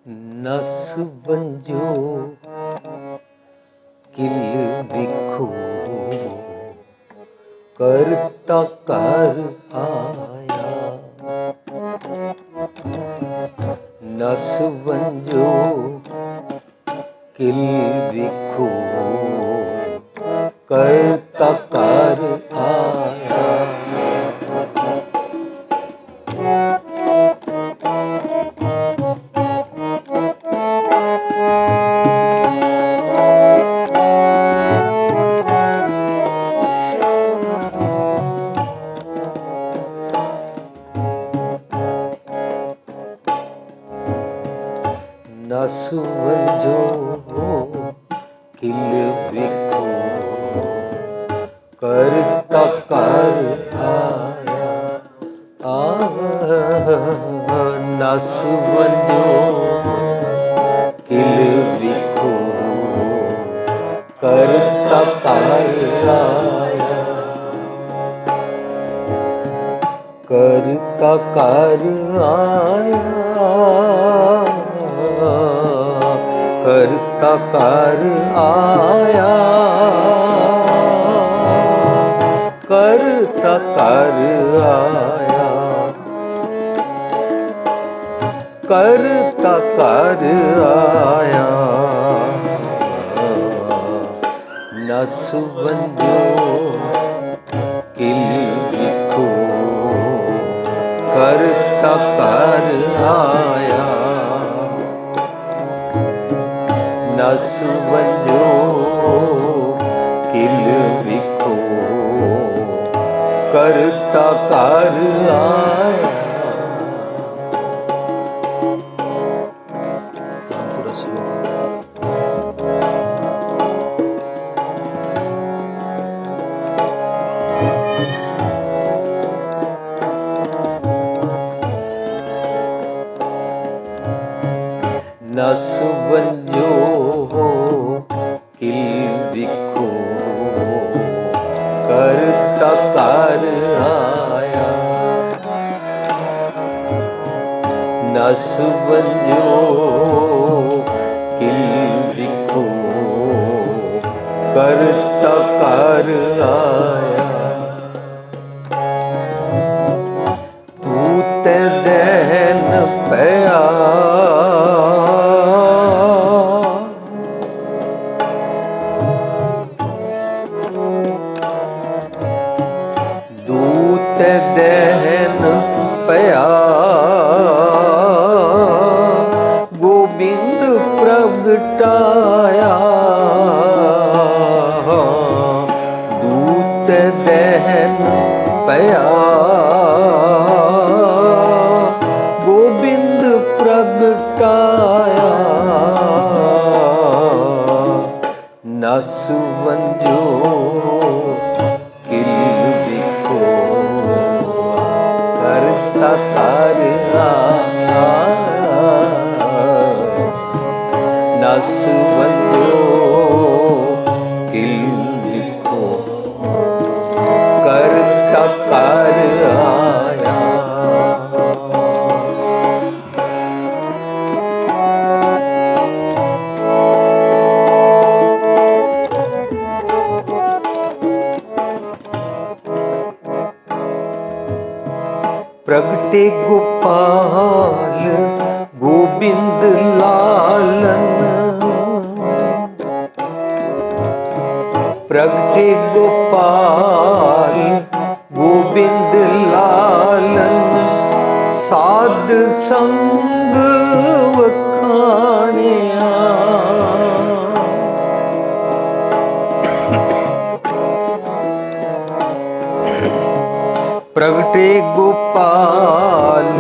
नस बंजो किल बिखो करता कर आया। नस बंजो किल बिखो करता कर आया। नस बंजो किल बिखो करता कर आया। नस बंजो किल बिखो करता कर आया। करता कर आया। करता कर आया। करता कर आया। करता कर आया। नस बंजो किल बिखो करता कर आया। नस बंजो किल बिखो करता कर आया। नस बंजो किल बिखो करता कर आया। नस बंजो किल बिखो करता कर आया। तू ते दहन पया दूत दहन पया। गोबिंद प्रगटाया। दूत दहन पया। गोबिंद प्रगटाया। नस बंजो किल बिखो करता कर आया। नस बंजो किल बिखो करता कर आया। प्रगटे गोपाल गोविंद लालन। प्रगटे गोपाल गोविंद लालन। साध संग वखाणिया। प्रगटे गोपाल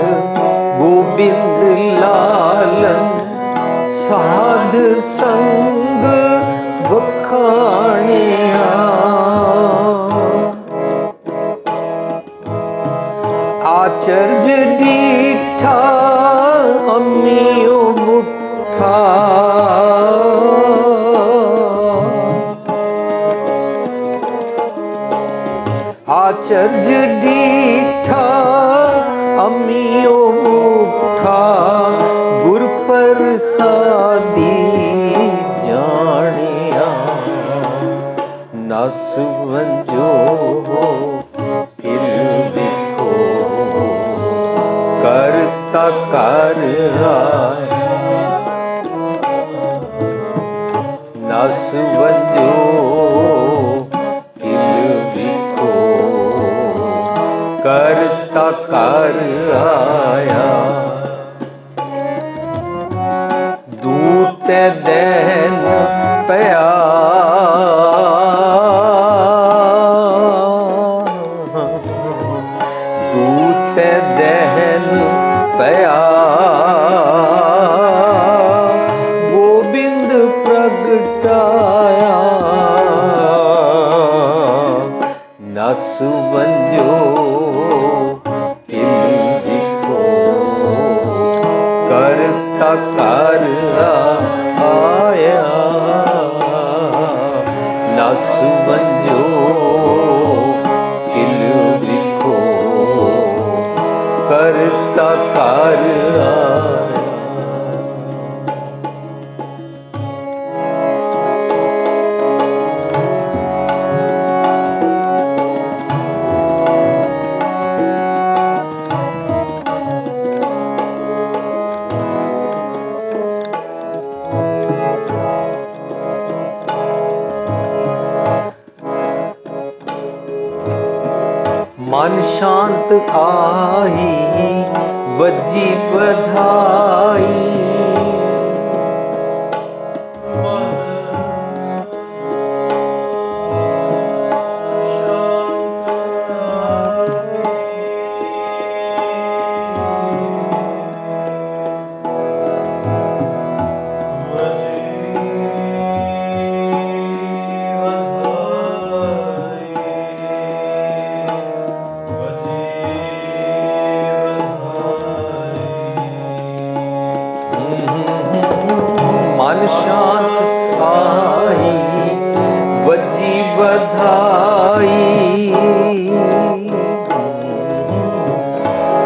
गोविंद लालन। साध संग वखाणिया। आचर्य दीठा अमियो मुठा। आचर्य दीठा अमियो मुठा। गुर पर सादी जानिया, नस वंजो हिल विखो, करता कर आया, नस वंजो हिल विखो, करता कर आया। दूत दैन पया, दूत दहन पया, गोबिंद प्रगटाया, नस वंजो हिल विखो, करता कर आया, नस वंजो हिल विखो, करता कर आया। मन शांत आई, वजी बधाई, मन शांत आई, वजी बधाई,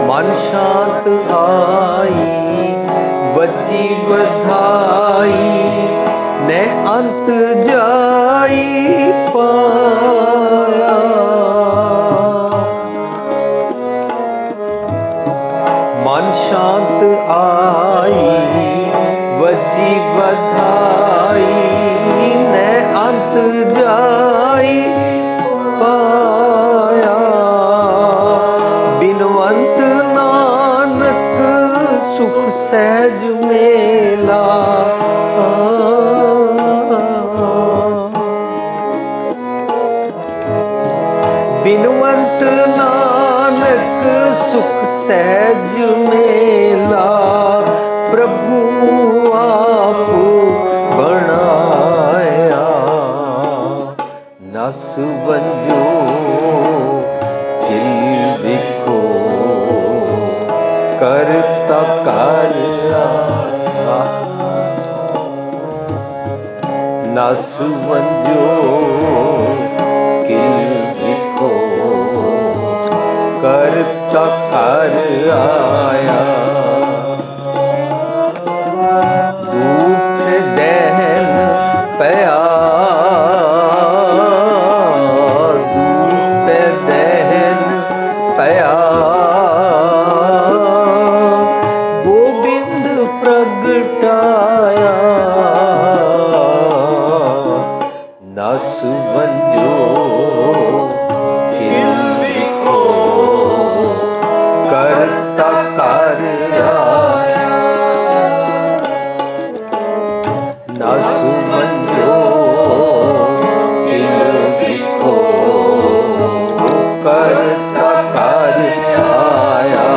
मन शांत आई, वजी बधाई, ने अंत जाई पाया, मन शांत आई, वजी बधाई, ने अंत जाई पाया, बिनवंत नानक सुख सहज मेला, बिनवंत नानक सुख सहज मेला, प्रभु आप बनाया, नस वंजो हिल विखो, करता कर आया, नस वंजो हिल विखो, करता कर आया। दूत दहन पया, दूत दहन पया, गोबिंद प्रगटाया, नस वंजो हिल विखो, करता कर आया, नस वंजो हिल विखो, करता कर आया,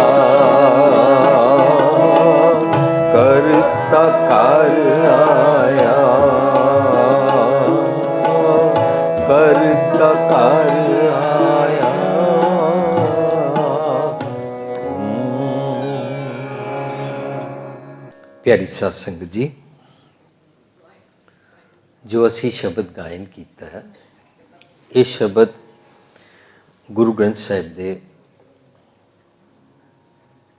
करता कर आया, करता कर आया। प्यारी साध संगत जी, जो असी शब्द गायन किया है, ये शब्द गुरु ग्रंथ साहिब दे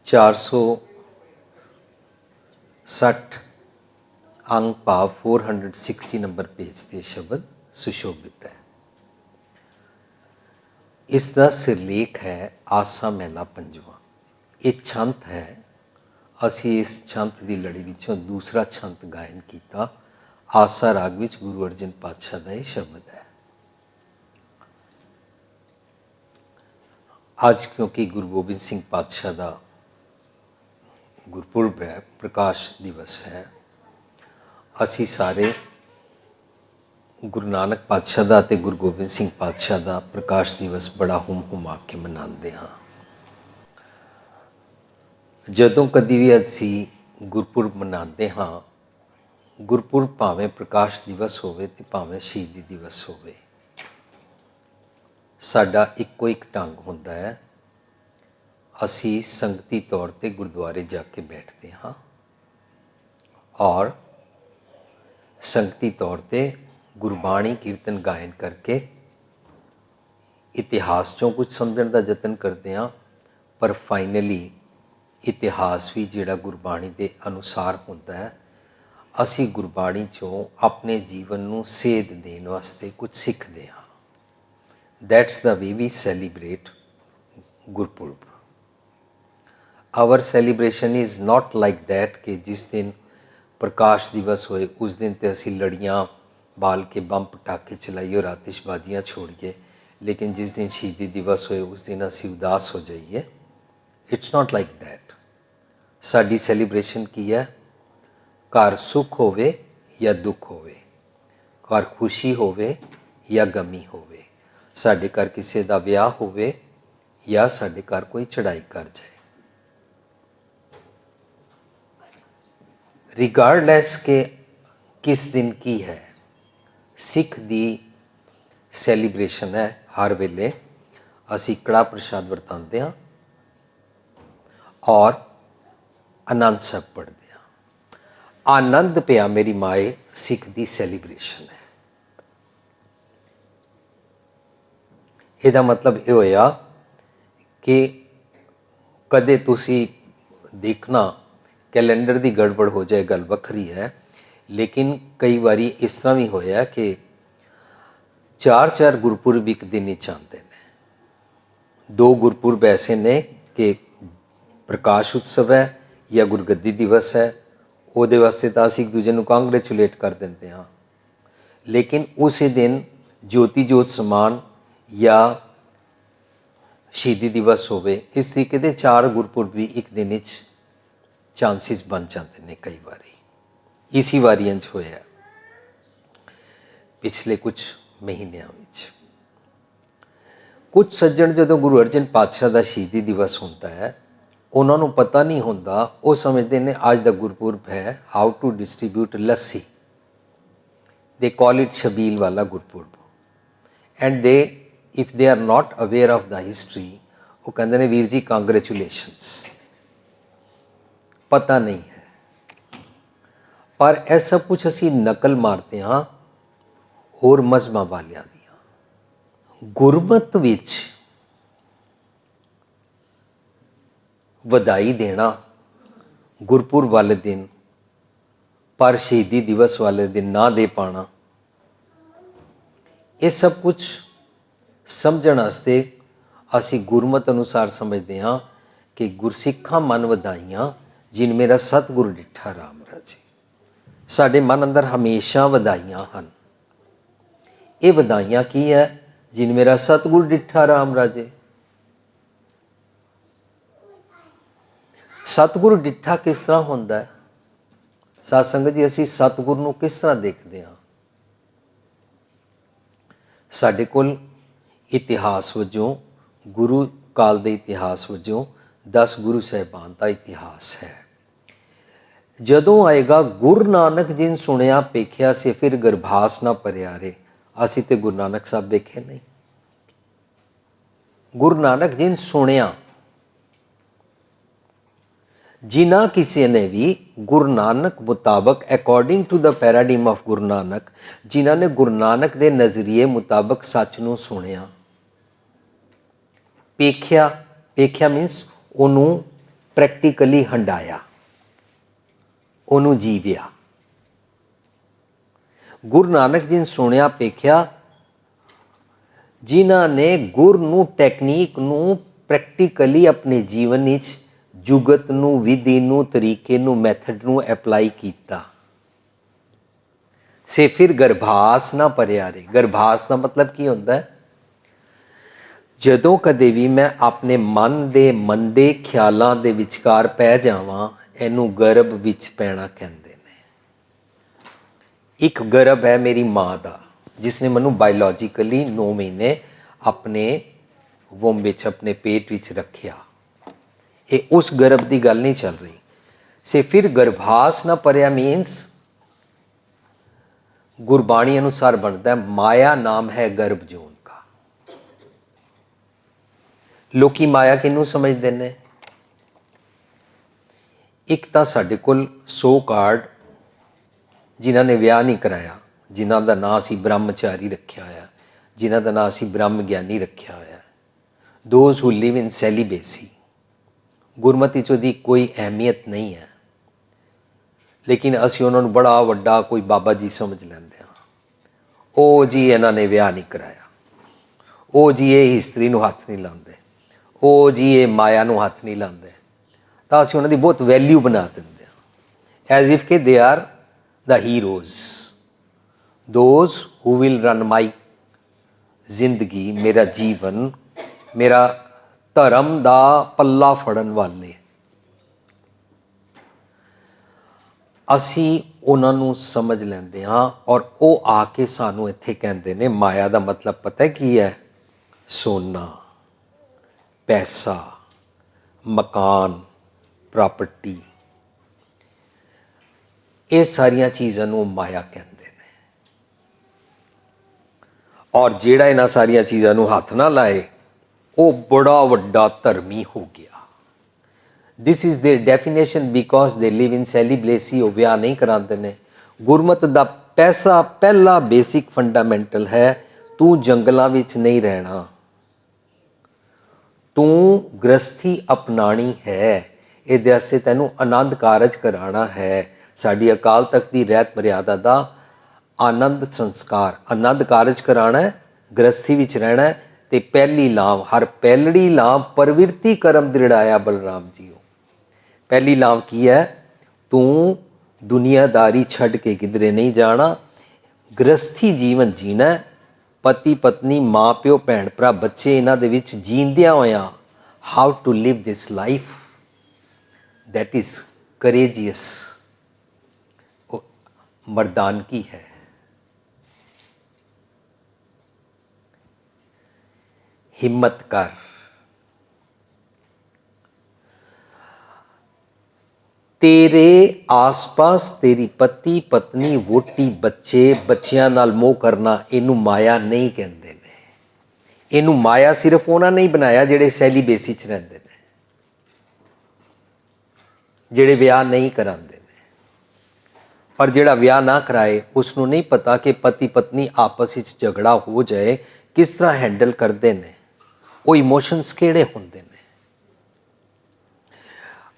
460 अंग भाव 460 नंबर पेज ते शब्द सुशोभित है। इसका सिरलेख है आसा महला पंजवा। ये छंत है, असी इस छंत की लड़ी विचों दूसरा छंत गायन किया। आसा राग विच गुरु अर्जन पातशाह का यह शब्द है। आज क्योंकि गुरु गोबिंद सिंह पातशाह का गुरपुरब है, प्रकाश दिवस है, असी सारे गुरु नानक पातशाह का ते गुरु गोबिंद सिंह पातशाह का प्रकाश दिवस बड़ा हुम हुमा के मनाते हाँ। जदों कदी भी असी गुरपुरब मनाते हाँ, गुरपुरब भावें प्रकाश दिवस होवे ते भावें शहीदी दिवस होवे, साडा इक्को एक ढंग होंदा है। असी संगती तौर पे गुरुद्वारे जाके बैठते हाँ और संगती तौर पे गुरबाणी कीर्तन गायन करके इतिहास चों कुछ समझण का यतन करते हैं, पर फाइनली इतिहास भी जिहड़ा गुरबाणी के अनुसार होता है। असी गुरबाणी चों अपने जीवन नूं सेध देण वास्ते कुछ सीखते हाँ। That's the way we celebrate Gurpurab. Our celebration is not like that कि जिस दिन प्रकाश दिवस होए उस दिन तो असी लड़ियाँ बाल के बम पटाखे चलाइए और आतिशबाजियाँ छोड़िए, लेकिन जिस दिन शहीदी दिवस होए उस दिन असी उदास हो जाइए। It's not like that. Sari celebration की है, घर सुख होवे या दुख होवे, घर खुशी होवे या गमी होवे, साडे घर किसी का विआह होवे या साडे घर कोई चढ़ाई कर जाए, रिगार्डलैस के किस दिन की है, सिख दी सैलीब्रेशन है। हर वेले असी कड़ा प्रसाद वरताते हाँ और आनंद साहब पढ़ते हैं। आनंद पिया मेरी माए सिख दी सैलीब्रेशन है। ਇਹਦਾ मतलब ये होया कि कदे तुसी देखना कैलेंडर की गड़बड़ हो जाए गल वखरी है, लेकिन कई बारी इस तरह भी होया कि 4-4 गुरपुरब एक दिन ही आते हैं। 2 गुरपुरब ऐसे ने कि प्रकाश उत्सव है या गुरगद्दी दिवस है, वो वास्ते तो असीं एक दूजे नूं कांग्रेचुलेट कर देंगे हाँ, लेकिन उस दिन ज्योति जोत समान या शहीदी दिवस होवे, इस तरीके के 4 गुरपुरब भी एक दिन चांसिस बन जाते हैं। कई बारी इसी वारियां होया पिछले कुछ महीनों में। कुछ सज्जन जदों गुरु अर्जन पातशाह का शहीदी दिवस होता है, उन्होंने पता नहीं होता, वो समझते हैं आज का गुरपुरब है how to distribute lassi, they call it chhabeel वाला Gurpurab, and they if they are not aware of the history वो कहते हैं वीर जी कांग्रेचुलेशनस, पता नहीं है। पर यह सब कुछ असी नकल मारते हाँ होर मजहबां वालियां दियां। गुरमत विच वधाई देना गुरपुरब वाले दिन पर शहीदी दिवस वाले दिन ना दे पाना, ये सब कुछ समझण वास्ते असी गुरमत अनुसार समझते हाँ कि गुरसिखा मन वधाइयां जिन मेरा सतगुरु डिठा राम राजे। साडे मन अंदर हमेशा वधाइयां हैं। ये वधाइयां की है? जिन मेरा सतगुरु डिठा राम राजे। सतगुरु डिठा किस तरह होंदा है? साध संगत जी, असी सतगुरु नूं किस तरह देखते हैं? साडे कोल इतिहास वजों गुरु काल के इतिहास वजों 10 गुरु साहिबान का इतिहास है। जदों आएगा गुरु नानक जिन सुनिया पेखिया से फिर गर्भास ना भरिया रे, असी तो गुरु नानक साहब देखे नहीं। गुरु नानक जिन सुनिया, जिना किसी ने भी गुरु नानक मुताबक according to the paradigm of Guru Nanak, जिन्हों ने गुरु नानक के नज़रिए मुताबक सच नूं सुनिया, पेखिया, पेखिया मीनस उन्होंने प्रैक्टिकली हंडाया, उन्होंने जीविया, ਗੁਰੂ ਨਾਨਕ ਜੀ ਨੇ ਸੁਣਿਆ ਵੇਖਿਆ, ਜਿਨ੍ਹਾਂ ਨੇ ਗੁਰ ਨੂੰ, ਟੈਕਨੀਕ ਨੂੰ ਪ੍ਰੈਕਟੀਕਲੀ ਆਪਣੇ ਜੀਵਨ ਵਿੱਚ, ਜੁਗਤ ਨੂੰ, ਵਿਧੀ ਨੂੰ, ਤਰੀਕੇ ਨੂੰ, ਮੈਥਡ ਨੂੰ ਐਪਲਾਈ ਕੀਤਾ, ਸੇ ਫਿਰ ਗਰਭਾਸ ਨਾ ਭਰਿਆ ਰੇ। ਗਰਭਾਸ ਦਾ ਮਤਲਬ ਕੀ ਹੁੰਦਾ ਹੈ? ਜਦੋਂ ਕਦੇ ਵੀ ਮੈਂ ਆਪਣੇ ਮਨ ਦੇ ਮੰਦੇ ਖਿਆਲਾਂ ਦੇ ਵਿਚਕਾਰ ਪੈ ਜਾਵਾਂ, ਇਹਨੂੰ ਗਰਭ ਵਿੱਚ ਪੈਣਾ ਕਹਿੰਦੇ ਨੇ। ਇੱਕ ਗਰਭ ਹੈ ਮੇਰੀ ਮਾਂ ਦਾ, ਜਿਸ ਨੇ ਮੈਨੂੰ ਬਾਇਓਲੋਜੀਕਲੀ 9 ਮਹੀਨੇ ਆਪਣੇ ਵੋਮ ਵਿੱਚ, ਆਪਣੇ ਪੇਟ ਵਿੱਚ ਰੱਖਿਆ। ਇਹ ਉਸ ਗਰਭ ਦੀ ਗੱਲ ਨਹੀਂ ਚੱਲ ਰਹੀ। ਸੇ ਫਿਰ ਗਰਭਾਸ ਨਾ ਭਰਿਆ ਮੀਨਸ ਗੁਰਬਾਣੀ ਅਨੁਸਾਰ ਬਣਦਾ, ਮਾਇਆ ਨਾਮ ਹੈ ਗਰਭ ਜੂਨ ਕਾ। ਲੋਕੀ ਮਾਇਆ ਕਿਹਨੂੰ ਸਮਝਦੇ ਨੇ? ਇੱਕ ਤਾਂ ਸਾਡੇ ਕੋਲ ਸੋ ਕਾਰਡ ਜਿਨ੍ਹਾਂ ਨੇ ਵਿਆਹ ਨਹੀਂ ਕਰਾਇਆ, ਜਿਨ੍ਹਾਂ ਦਾ ਨਾਂ ਅਸੀਂ ਬ੍ਰਹਮਚਾਰੀ ਰੱਖਿਆ ਹੋਇਆ, ਜਿਨ੍ਹਾਂ ਦਾ ਨਾਂ ਅਸੀਂ ਬ੍ਰਹਮ ਗਿਆਨੀ ਰੱਖਿਆ ਹੋਇਆ, ਦੋਜ਼ ਹੂ ਲਿਵ ਇਨ ਸੈਲੀਬੇਸੀ। ਗੁਰਮਤਿ 'ਚ ਉਹਦੀ ਕੋਈ ਅਹਿਮੀਅਤ ਨਹੀਂ ਹੈ, ਲੇਕਿਨ ਅਸੀਂ ਉਹਨਾਂ ਨੂੰ ਬੜਾ ਵੱਡਾ ਕੋਈ ਬਾਬਾ ਜੀ ਸਮਝ ਲੈਂਦੇ ਹਾਂ। ਉਹ ਜੀ ਇਹਨਾਂ ਨੇ ਵਿਆਹ ਨਹੀਂ ਕਰਾਇਆ, ਉਹ ਜੀ ਇਹ ਇਸਤਰੀ ਨੂੰ ਹੱਥ ਨਹੀਂ ਲਾਉਂਦੇ, ਉਹ ਜੀ ਇਹ ਮਾਇਆ ਨੂੰ ਹੱਥ ਨਹੀਂ ਲਾਉਂਦੇ, ਤਾਂ ਅਸੀਂ ਉਹਨਾਂ ਦੀ ਬਹੁਤ ਵੈਲਿਊ ਬਣਾ ਦਿੰਦੇ ਹਾਂ, ਐਜ਼ ਇਫ ਕਿ they are the heroes, those who will run my ਜ਼ਿੰਦਗੀ, ਮੇਰਾ ਜੀਵਨ, ਮੇਰਾ ਧਰਮ ਦਾ ਪੱਲਾ ਫੜਨ ਵਾਲੇ। ਅਸੀਂ ਉਹਨਾਂ ਨੂੰ ਸਮਝ ਲੈਂਦੇ ਹਾਂ ਔਰ ਉਹ ਆ ਕੇ ਸਾਨੂੰ ਇੱਥੇ ਕਹਿੰਦੇ ਨੇ ਮਾਇਆ ਦਾ ਮਤਲਬ ਪਤਾ ਕੀ ਹੈ? ਸੋਨਾ, ਪੈਸਾ, ਮਕਾਨ, ਪ੍ਰਾਪਰਟੀ, ਇਹ ਸਾਰੀਆਂ ਚੀਜ਼ਾਂ ਨੂੰ ਮਾਇਆ ਕਹਿੰਦੇ ਨੇ। ਔਰ ਜਿਹੜਾ ਇਹਨਾਂ ਸਾਰੀਆਂ ਚੀਜ਼ਾਂ ਨੂੰ ਹੱਥ ਨਾ ਲਾਏ, ਉਹ ਬੜਾ ਵੱਡਾ ਧਰਮੀ ਹੋ ਗਿਆ। This is their definition because they live in celibacy। ਉਹ ਵਿਆਹ ਨਹੀਂ ਕਰਾਉਂਦੇ ਨੇ। ਗੁਰਮਤ ਦਾ ਪੈਸਾ ਪਹਿਲਾ ਬੇਸਿਕ ਫੰਡਾਮੈਂਟਲ ਹੈ, ਤੂੰ ਜੰਗਲਾਂ ਵਿੱਚ ਨਹੀਂ ਰਹਿਣਾ, ਤੂੰ ਗ੍ਰਸਥੀ ਅਪਣਾਣੀ ਹੈ, ਇਹਦੇ ਵਾਸਤੇ ਤੈਨੂੰ ਆਨੰਦ ਕਾਰਜ ਕਰਾਉਣਾ ਹੈ। ਸਾਡੀ ਅਕਾਲ ਤਖਤ ਦੀ ਰਹਿਤ ਮਰਿਆਦਾ ਦਾ ਆਨੰਦ ਸੰਸਕਾਰ, ਆਨੰਦ ਕਾਰਜ ਕਰਾਉਣਾ ਹੈ, ਗ੍ਰਸਥੀ ਵਿੱਚ ਰਹਿਣਾ ਹੈ। ਤੇ ਪਹਿਲੀ ਲਾਮ, ਹਰ ਪਹਿਲੜੀ ਲਾਮ ਪ੍ਰਵਿਰਤੀ ਕਰਮ ਦ੍ਰਿੜਾਇਆ ਬਲਰਾਮ ਜੀਓ। ਪਹਿਲੀ ਲਾਮ ਕੀ ਹੈ? ਤੂੰ ਦੁਨੀਆਦਾਰੀ ਛੱਡ ਕੇ ਕਿਧਰੇ ਨਹੀਂ ਜਾਣਾ, ਗ੍ਰਸਥੀ ਜੀਵਨ ਜੀਣਾ। ਪਤੀ ਪਤਨੀ, ਮਾਂ ਪਿਓ, ਭੈਣ ਭਰਾ, ਬੱਚੇ, ਇਹਨਾਂ ਦੇ ਵਿੱਚ ਜੀਂਦਿਆਂ ਹੋਇਆਂ how to live this life that is courageous, मर्दानगी है। हिम्मत कर, तेरे आसपास तेरी पति पत्नी वोटी बच्चे बच्चियां नाल मोह करना, इनू माया नहीं कहते ने। इनू माया सिर्फ उन्होंने नहीं बनाया जिहड़े सैलीबेसी च रहिंदे ने, जिहड़े विआह नहीं करांदे ने। पर जिहड़ा विआह ना कराए उसनू नहीं पता कि पति पत्नी आपस में झगड़ा हो जाए किस तरह हैंडल करते हैं, वो इमोशनस किहड़े होंदे ने।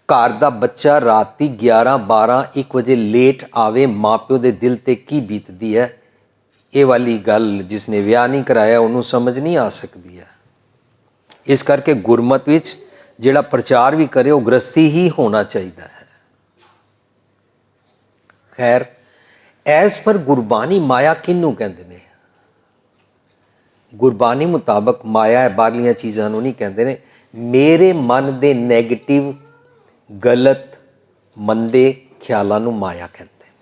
घर का बच्चा राती 11-12-1 बजे लेट आवे, माँ प्यो के दिल ते की बीतती है, ये वाली गल जिसने विआह नहीं कराया उन्होंने समझ नहीं आ सकती है। इस करके गुरमत विच जिहड़ा प्रचार भी करे वो गृहस्थी ही होना चाहिए है। खैर, एज पर गुरबानी माया किनू कहते हैं? गुरबानी मुताबक माया है बाहरलियां चीज़ों नहीं कहते ने, मेरे मन के नैगेटिव गलत मंदे ख्यालों नू माया कहते हैं।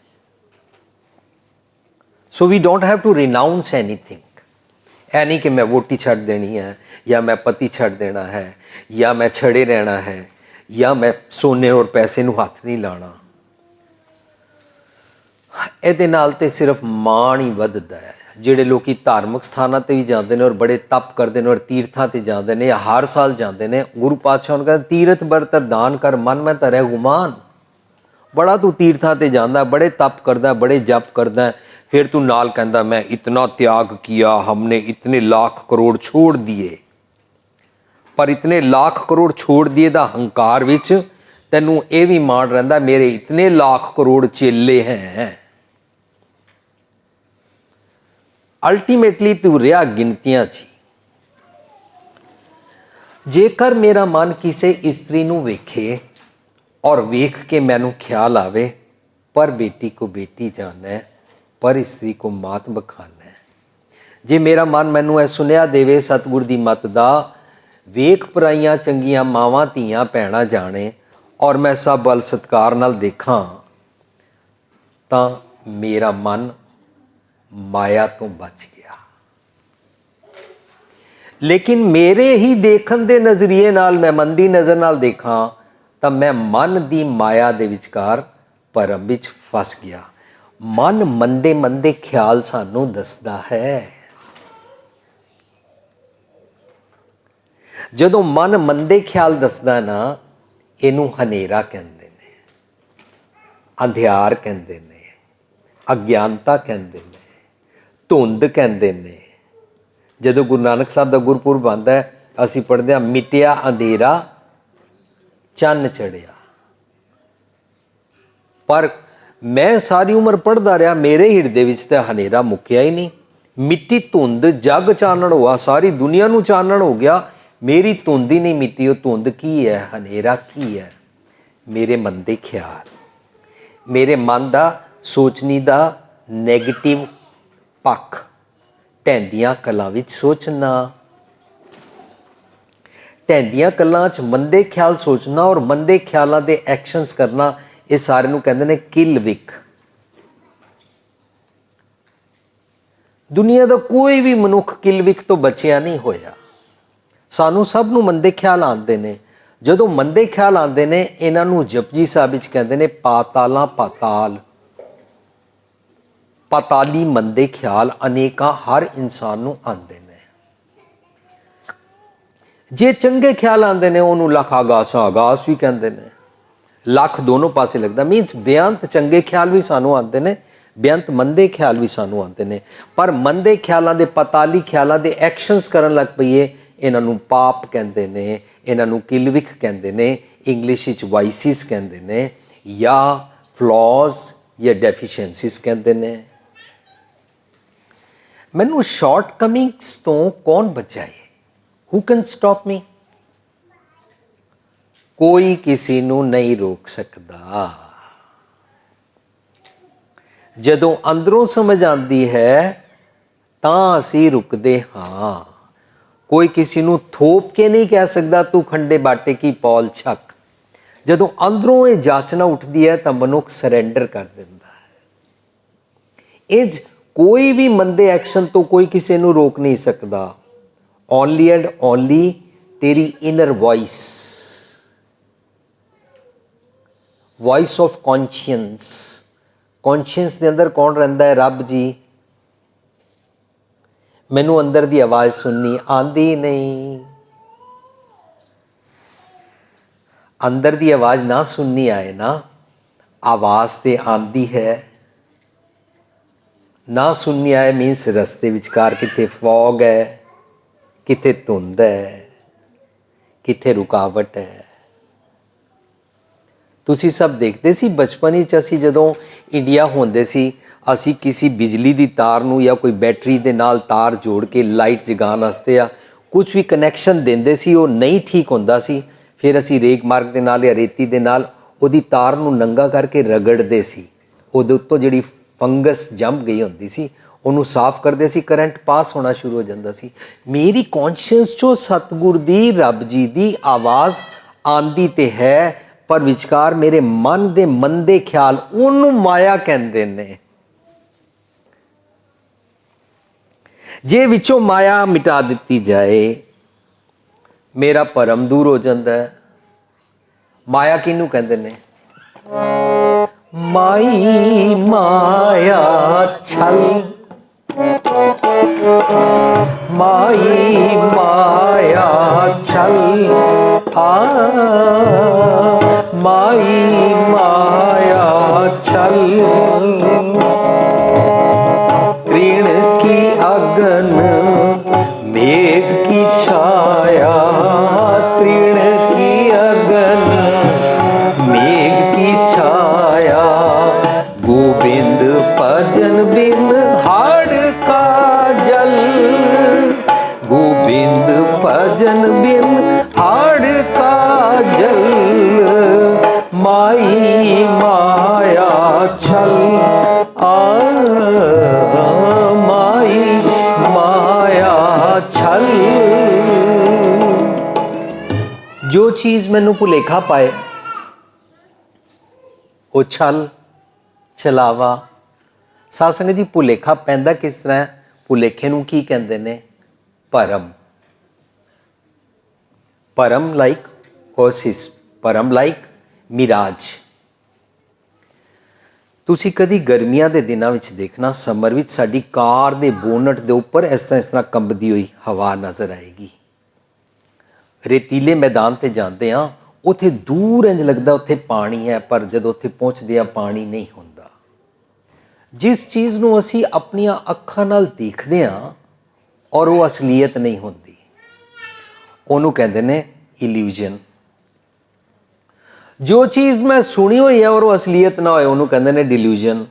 So we don't have to renounce anything. ऐ नहीं कि मैं वोटी छड़ देनी है, या मैं पति छड़ देना है, या मैं छड़े रहना है, या मैं सोने और पैसे नू हाथ नहीं लाना। ਇਹਦੇ ਨਾਲ ਤੇ ਸਿਰਫ ਮਾਣ ਹੀ ਵੱਧਦਾ ਹੈ। ਜਿਹੜੇ ਲੋਕੀ ਧਾਰਮਿਕ ਸਥਾਨਾਂ ਤੇ ਵੀ ਜਾਂਦੇ ਨੇ ਔਰ ਬੜੇ ਤਪ ਕਰਦੇ ਨੇ ਔਰ ਤੀਰਥਾਂ ਤੇ ਜਾਂਦੇ ਨੇ, ਹਰ ਸਾਲ ਜਾਂਦੇ ਨੇ, ਗੁਰੂ ਪਾਤਸ਼ਾਹ ਨੂੰ ਕਹਿੰਦੇ ਤੀਰਥ ਬਰਤਰ ਦਾਨ ਕਰ ਮਨ ਮੈਂ ਧਰੈ ਗੁਮਾਨ। ਬੜਾ ਤੂੰ ਤੀਰਥਾਂ ਤੇ ਜਾਂਦਾ, ਬੜੇ ਤਪ ਕਰਦਾ, ਬੜੇ ਜਪ ਕਰਦਾ, फिर तू नाल कहंदा मैं इतना त्याग किया, हमने इतने लाख करोड़ छोड़ दिए। पर इतने लाख करोड़ छोड़ दिए दा हंकार विच तैनू ये भी मान रहिंदा मेरे इतने लाख करोड़ चेले हैं। ਅਲਟੀਮੇਟਲੀ ਤੂੰ ਰਿਹਾ ਗਿਣਤੀਆਂ 'ਚ। ਜੇਕਰ ਮੇਰਾ ਮਨ ਕਿਸੇ ਇਸਤਰੀ ਨੂੰ ਵੇਖੇ ਔਰ ਵੇਖ ਕੇ ਮੈਨੂੰ ਖਿਆਲ ਆਵੇ, ਪਰ ਬੇਟੀ ਕੋ ਬੇਟੀ ਜਾਣਾ ਹੈ, ਪਰ ਇਸਤਰੀ ਕੋ ਮਾਤ ਬਖਾਨਾ ਹੈ। ਜੇ ਮੇਰਾ ਮਨ ਮੈਨੂੰ ਇਹ ਸੁਨੇਹਾ ਦੇਵੇ ਸਤਿਗੁਰ ਦੀ ਮੱਤ ਦਾ, ਵੇਖ ਪਰਾਈਆਂ ਚੰਗੀਆਂ ਮਾਵਾਂ ਧੀਆਂ ਭੈਣਾਂ ਜਾਣੇ, ਔਰ ਮੈਂ ਸਭ ਵੱਲ ਸਤਿਕਾਰ ਨਾਲ ਦੇਖਾਂ, ਤਾਂ ਮੇਰਾ ਮਨ ਮਾਇਆ ਤੋਂ ਬਚ ਗਿਆ। ਲੇਕਿਨ ਮੇਰੇ ਹੀ ਦੇਖਣ ਦੇ ਨਜ਼ਰੀਏ ਨਾਲ, ਮੈਂ ਮਨ ਦੀ ਨਜ਼ਰ ਨਾਲ ਦੇਖਾਂ, ਤਾਂ ਮੈਂ ਮਨ ਦੀ ਮਾਇਆ ਦੇ ਵਿਚਕਾਰ ਭਰਮ ਵਿੱਚ ਫਸ ਗਿਆ। ਮਨ ਮੰਦੇ ਮੰਦੇ ਖਿਆਲ ਸਾਨੂੰ ਦੱਸਦਾ ਹੈ। ਜਦੋਂ ਮਨ ਮੰਦੇ ਖਿਆਲ ਦੱਸਦਾ ਨਾ, ਇਹਨੂੰ ਹਨੇਰਾ ਕਹਿੰਦੇ ਨੇ, ਅੰਧਿਆਰ ਕਹਿੰਦੇ ਨੇ, ਅਗਿਆਨਤਾ ਕਹਿੰਦੇ ਨੇ, ਧੁੰਦ ਕਹਿੰਦੇ ਨੇ। ਜਦੋਂ ਗੁਰੂ ਨਾਨਕ ਸਾਹਿਬ ਦਾ ਗੁਰਪੁਰਬ ਆਉਂਦਾ ਹੈ, ਅਸੀਂ ਪੜ੍ਹਦੇ ਹਾਂ, ਮਿਟਿਆ ਅੰਧੇਰਾ ਚੰਨ ਚੜਿਆ। ਪਰ ਮੈਂ ਸਾਰੀ ਉਮਰ ਪੜ੍ਹਦਾ ਰਿਹਾ, ਮੇਰੇ ਹਿਰਦੇ ਵਿੱਚ ਤਾਂ ਹਨੇਰਾ ਮੁੱਕਿਆ ਹੀ ਨਹੀਂ। ਮਿੱਟੀ ਧੁੰਦ ਜਗ ਚਾਨਣ ਹੋਆ, ਸਾਰੀ ਦੁਨੀਆ ਨੂੰ ਚਾਨਣ ਹੋ ਗਿਆ, ਮੇਰੀ ਧੁੰਦ ਹੀ ਨਹੀਂ ਮਿੱਟੀ। ਉਹ ਧੁੰਦ ਕੀ ਹੈ? ਹਨੇਰਾ ਕੀ ਹੈ? ਮੇਰੇ ਮਨ ਦੇ ਖਿਆਲ, ਮੇਰੇ ਮਨ ਦਾ ਸੋਚਣੀ ਦਾ ਨੈਗੇਟਿਵ ਪੱਖ, ਢਹਿੰਦੀਆਂ ਕਲਾਂ ਵਿੱਚ ਸੋਚਣਾ, ਢਹਿੰਦੀਆਂ ਕਲਾਂ 'ਚ ਮੰਦੇ ਖਿਆਲ ਸੋਚਣਾ ਔਰ ਮੰਦੇ ਖਿਆਲਾਂ ਦੇ ਐਕਸ਼ਨਸ ਕਰਨਾ, ਇਹ ਸਾਰੇ ਨੂੰ ਕਹਿੰਦੇ ਨੇ ਕਿਲ ਵਿਕ। ਦੁਨੀਆ ਦਾ ਕੋਈ ਵੀ ਮਨੁੱਖ ਕਿਲ ਵਿਕ ਤੋਂ ਬਚਿਆ ਨਹੀਂ ਹੋਇਆ। ਸਾਨੂੰ ਸਭ ਨੂੰ ਮੰਦੇ ਖਿਆਲ ਆਉਂਦੇ ਨੇ। ਜਦੋਂ ਮੰਦੇ ਖਿਆਲ ਆਉਂਦੇ ਨੇ, ਇਹਨਾਂ ਨੂੰ ਜਪਜੀ ਸਾਹਿਬ ਵਿੱਚ ਕਹਿੰਦੇ ਨੇ ਪਾਤਾਲਾਂ ਪਾਤਾਲ। ਪਾਤਾਲੀ ਮੰਦੇ ਖਿਆਲ ਅਨੇਕਾਂ ਹਰ ਇਨਸਾਨ ਨੂੰ ਆਉਂਦੇ ਨੇ। ਜੇ ਚੰਗੇ ਖਿਆਲ ਆਉਂਦੇ ਨੇ, ਉਹਨੂੰ ਲੱਖ ਆਗਾਸਾਂ ਆਗਾਸ ਵੀ ਕਹਿੰਦੇ ਨੇ। ਲੱਖ ਦੋਨੋਂ ਪਾਸੇ ਲੱਗਦਾ, ਮੀਨਸ ਬੇਅੰਤ ਚੰਗੇ ਖਿਆਲ ਵੀ ਸਾਨੂੰ ਆਉਂਦੇ ਨੇ, ਬੇਅੰਤ ਮੰਦੇ ਖਿਆਲ ਵੀ ਸਾਨੂੰ ਆਉਂਦੇ ਨੇ। ਪਰ ਮੰਦੇ ਖਿਆਲਾਂ ਦੇ, ਪਤਾਲੀ ਖਿਆਲਾਂ ਦੇ ਐਕਸ਼ਨਸ ਕਰਨ ਲੱਗ ਪਈਏ, ਇਹਨਾਂ ਨੂੰ ਪਾਪ ਕਹਿੰਦੇ ਨੇ, ਇਹਨਾਂ ਨੂੰ ਕਿਲਵਿਕ ਕਹਿੰਦੇ ਨੇ, ਇੰਗਲਿਸ਼ ਵਿੱਚ ਵਾਈਸਿਸ ਕਹਿੰਦੇ ਨੇ, ਜਾਂ ਫਲॉज ਜਾਂ ਡੈਫੀਸ਼ੀਐਂਸੀਜ਼ ਕਹਿੰਦੇ ਨੇ। ਮੈਨੂੰ ਸ਼ਾਰਟਕਮਿੰਗਸ ਤੋਂ ਕੌਣ ਬਚਾਏ? ਹੂ ਕੈਨ ਸਟਾਪ ਮੀ? ਕੋਈ ਕਿਸੇ ਨੂੰ ਨਹੀਂ ਰੋਕ ਸਕਦਾ। ਜਦੋਂ ਅੰਦਰੋਂ ਸਮਝ ਆਉਂਦੀ ਹੈ, ਤਾਂ ਅਸੀਂ ਰੁਕਦੇ ਹਾਂ। ਕੋਈ ਕਿਸੇ ਨੂੰ ਥੋਪ ਕੇ ਨਹੀਂ ਕਹਿ ਸਕਦਾ ਤੂੰ ਖੰਡੇ ਬਾਟੇ ਕੀ ਪੌਲ ਛਕ। ਜਦੋਂ ਅੰਦਰੋਂ ਇਹ ਜਾਚਨਾ ਉੱਠਦੀ ਹੈ, ਤਾਂ ਮਨੁੱਖ ਸਰੈਂਡਰ ਕਰ ਦਿੰਦਾ ਹੈ। ਇਹ ਕੋਈ ਵੀ ਮੰਦੇ ਐਕਸ਼ਨ ਤੋਂ ਕੋਈ ਕਿਸੇ ਨੂੰ ਰੋਕ ਨਹੀਂ ਸਕਦਾ। ਓਨਲੀ ਐਂਡ ਓਨਲੀ ਤੇਰੀ ਇਨਰ ਵੌਇਸ, ਵੌਇਸ ਆਫ ਕੌਨਸ਼ੀਅੰਸ। ਕੌਨਸ਼ੀਅੰਸ ਦੇ ਅੰਦਰ ਕੌਣ ਰਹਿੰਦਾ ਹੈ? ਰੱਬ ਜੀ। ਮੈਨੂੰ ਅੰਦਰ ਦੀ ਆਵਾਜ਼ ਸੁਣਨੀ ਆਂਦੀ ਨਹੀਂ। ਅੰਦਰ ਦੀ ਆਵਾਜ਼ ਨਾ ਸੁਣਨੀ ਆਏ ਨਾ, ਆਵਾਜ਼ ਤੇ ਆਂਦੀ ਹੈ। ਨਾ ਸੁਣਨੀ ਆਏ ਮੀਨਸ ਰਸਤੇ ਵਿਚਕਾਰ ਕਿਤੇ ਫੌਗ ਹੈ, ਕਿਤੇ ਧੁੰਦ ਹੈ, ਕਿਤੇ ਰੁਕਾਵਟ ਹੈ। ਤੁਸੀਂ ਸਭ ਦੇਖਦੇ ਸੀ ਬਚਪਨ ਵਿੱਚ, ਅਸੀਂ ਜਦੋਂ ਇੰਡੀਆ ਹੁੰਦੇ ਸੀ, ਅਸੀਂ ਕਿਸੇ ਬਿਜਲੀ ਦੀ ਤਾਰ ਨੂੰ ਜਾਂ ਕੋਈ ਬੈਟਰੀ ਦੇ ਨਾਲ ਤਾਰ ਜੋੜ ਕੇ ਲਾਈਟ ਜਗਾਉਣ ਵਾਸਤੇ ਆ ਕੁਝ ਵੀ ਕਨੈਕਸ਼ਨ ਦਿੰਦੇ ਸੀ, ਉਹ ਨਹੀਂ ਠੀਕ ਹੁੰਦਾ ਸੀ। ਫਿਰ ਅਸੀਂ ਰੇਕ ਮਾਰਕ ਦੇ ਨਾਲ ਜਾਂ ਰੇਤੀ ਦੇ ਨਾਲ ਉਹਦੀ ਤਾਰ ਨੂੰ ਨੰਗਾ ਕਰਕੇ ਰਗੜਦੇ ਸੀ। ਉਹਦੇ ਉੱਤੋਂ ਜਿਹੜੀ ਫੰਗਸ ਜੰਮ ਗਈ ਹੁੰਦੀ ਸੀ, ਉਹਨੂੰ ਸਾਫ਼ ਕਰਦੇ ਸੀ, ਕਰੰਟ ਪਾਸ ਹੋਣਾ ਸ਼ੁਰੂ ਹੋ ਜਾਂਦਾ ਸੀ। ਮੇਰੀ ਕੌਨਸ਼ੀਅੰਸ 'ਚੋਂ ਸਤਿਗੁਰ ਦੀ, ਰੱਬ ਜੀ ਦੀ ਆਵਾਜ਼ ਆਂਦੀ ਤੇ ਹੈ, ਪਰ ਵਿਚਕਾਰ ਮੇਰੇ ਮਨ ਦੇ ਮੰਦੇ ਖਿਆਲ, ਉਹਨੂੰ ਮਾਇਆ ਕਹਿੰਦੇ ਨੇ। ਜੇ ਵਿੱਚੋਂ ਮਾਇਆ ਮਿਟਾ ਦਿੱਤੀ ਜਾਏ, ਮੇਰਾ ਭਰਮ ਦੂਰ ਹੋ ਜਾਂਦਾ ਹੈ। ਮਾਇਆ ਕਿਹਨੂੰ ਕਹਿੰਦੇ ਨੇ? ਮਾਈ ਮਾਇਆ ਛਲ, ਮਾਈ ਮਾਇਆ ਛਲ, ਮਾਈ ਮਾਇਆ ਛਲ। तृण की अगन मेघ की छाया, तृण की अगन मेघ की छाया। गोविंद भजन बिन हाड़ का भोजन बिन हाड़ का जल, माई माया छल, माई माया छल। जो चीज़ मैनू भुलेखा पाए वो छल छलावा। साध संगत जी भुलेखा पैंदा किस तरह है? भुलेखे नूं की कहंदे ने? भरम। भरम लाइक ओसिस, भरम लाइक मिराज। तुसी कदी गर्मियां दे दिनां विच देखना, समर विच साडी कार दे बोनट दे उपर इस तरह कंबदी हुई हवा नज़र आएगी। रेतीले मैदान ते जाते हाँ, उत्थे दूर इंज लगदा उत्थे पानी है, पर जदों उत्थे पहुँचदे आ पानी नहीं होंदा। जिस चीज़ नूं असी अपनियां अखां नाल देखदे हां और वो असलीयत नहीं होंदी, ਉਹਨੂੰ कहते ने इल्यूजन। जो चीज़ मैं सुनी हुई है और वो असलीयत ना होए, ਉਹਨੂੰ कहते ने डिल्यूजन।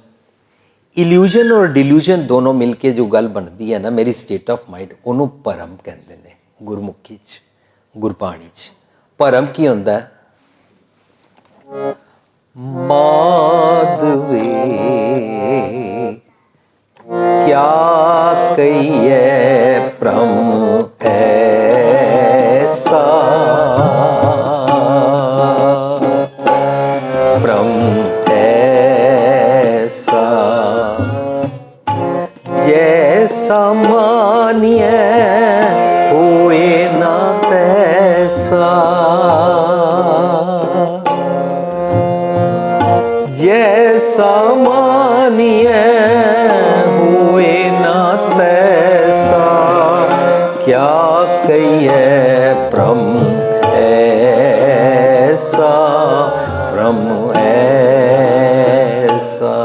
इल्यूजन और डिल्यूजन दोनों मिलके जो गल बनती है ना, मेरी स्टेट ऑफ माइंड, ਉਹਨੂੰ भरम कहते ने। गुरमुखी च, गुरबाणी च भरम की होंदा है? माधवे क्या कहिए भ्रम ऐसा, भ्रम ऐसा, जैसा मानिए होए ना तैसा, जैसा मानिए हुए ना तैसा, क्या कहिए भ्रम ऐसा, भ्रम ऐसा।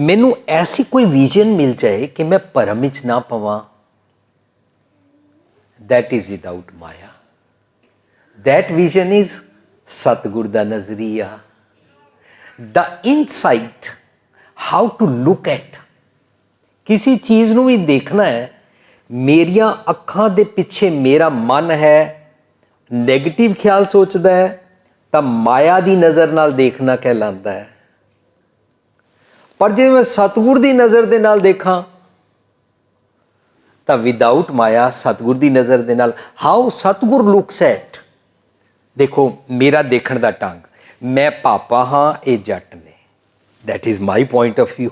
मैनू ऐसी कोई विजन मिल जाए कि मैं भरम विच ना पवां, that is without maya. That vision is Satgur दा नजरिया, the insight, how to look at. किसी चीज़ नूं भी देखना है, मेरिया अखां दे पिछे मेरा मन है नैगेटिव ख्याल सोचता है, तो माया दी नज़र नाल देखना कहलाता है। पर जे मैं सतगुर दी नज़र दे नाल देखा तो विदाउट माया, सतगुर दी नज़र दे नाल, हाउ सतगुर लुक्स एट। देखो मेरा देखण दा ढंग, मैं पापा हाँ, ये जट ने, that is my point of view.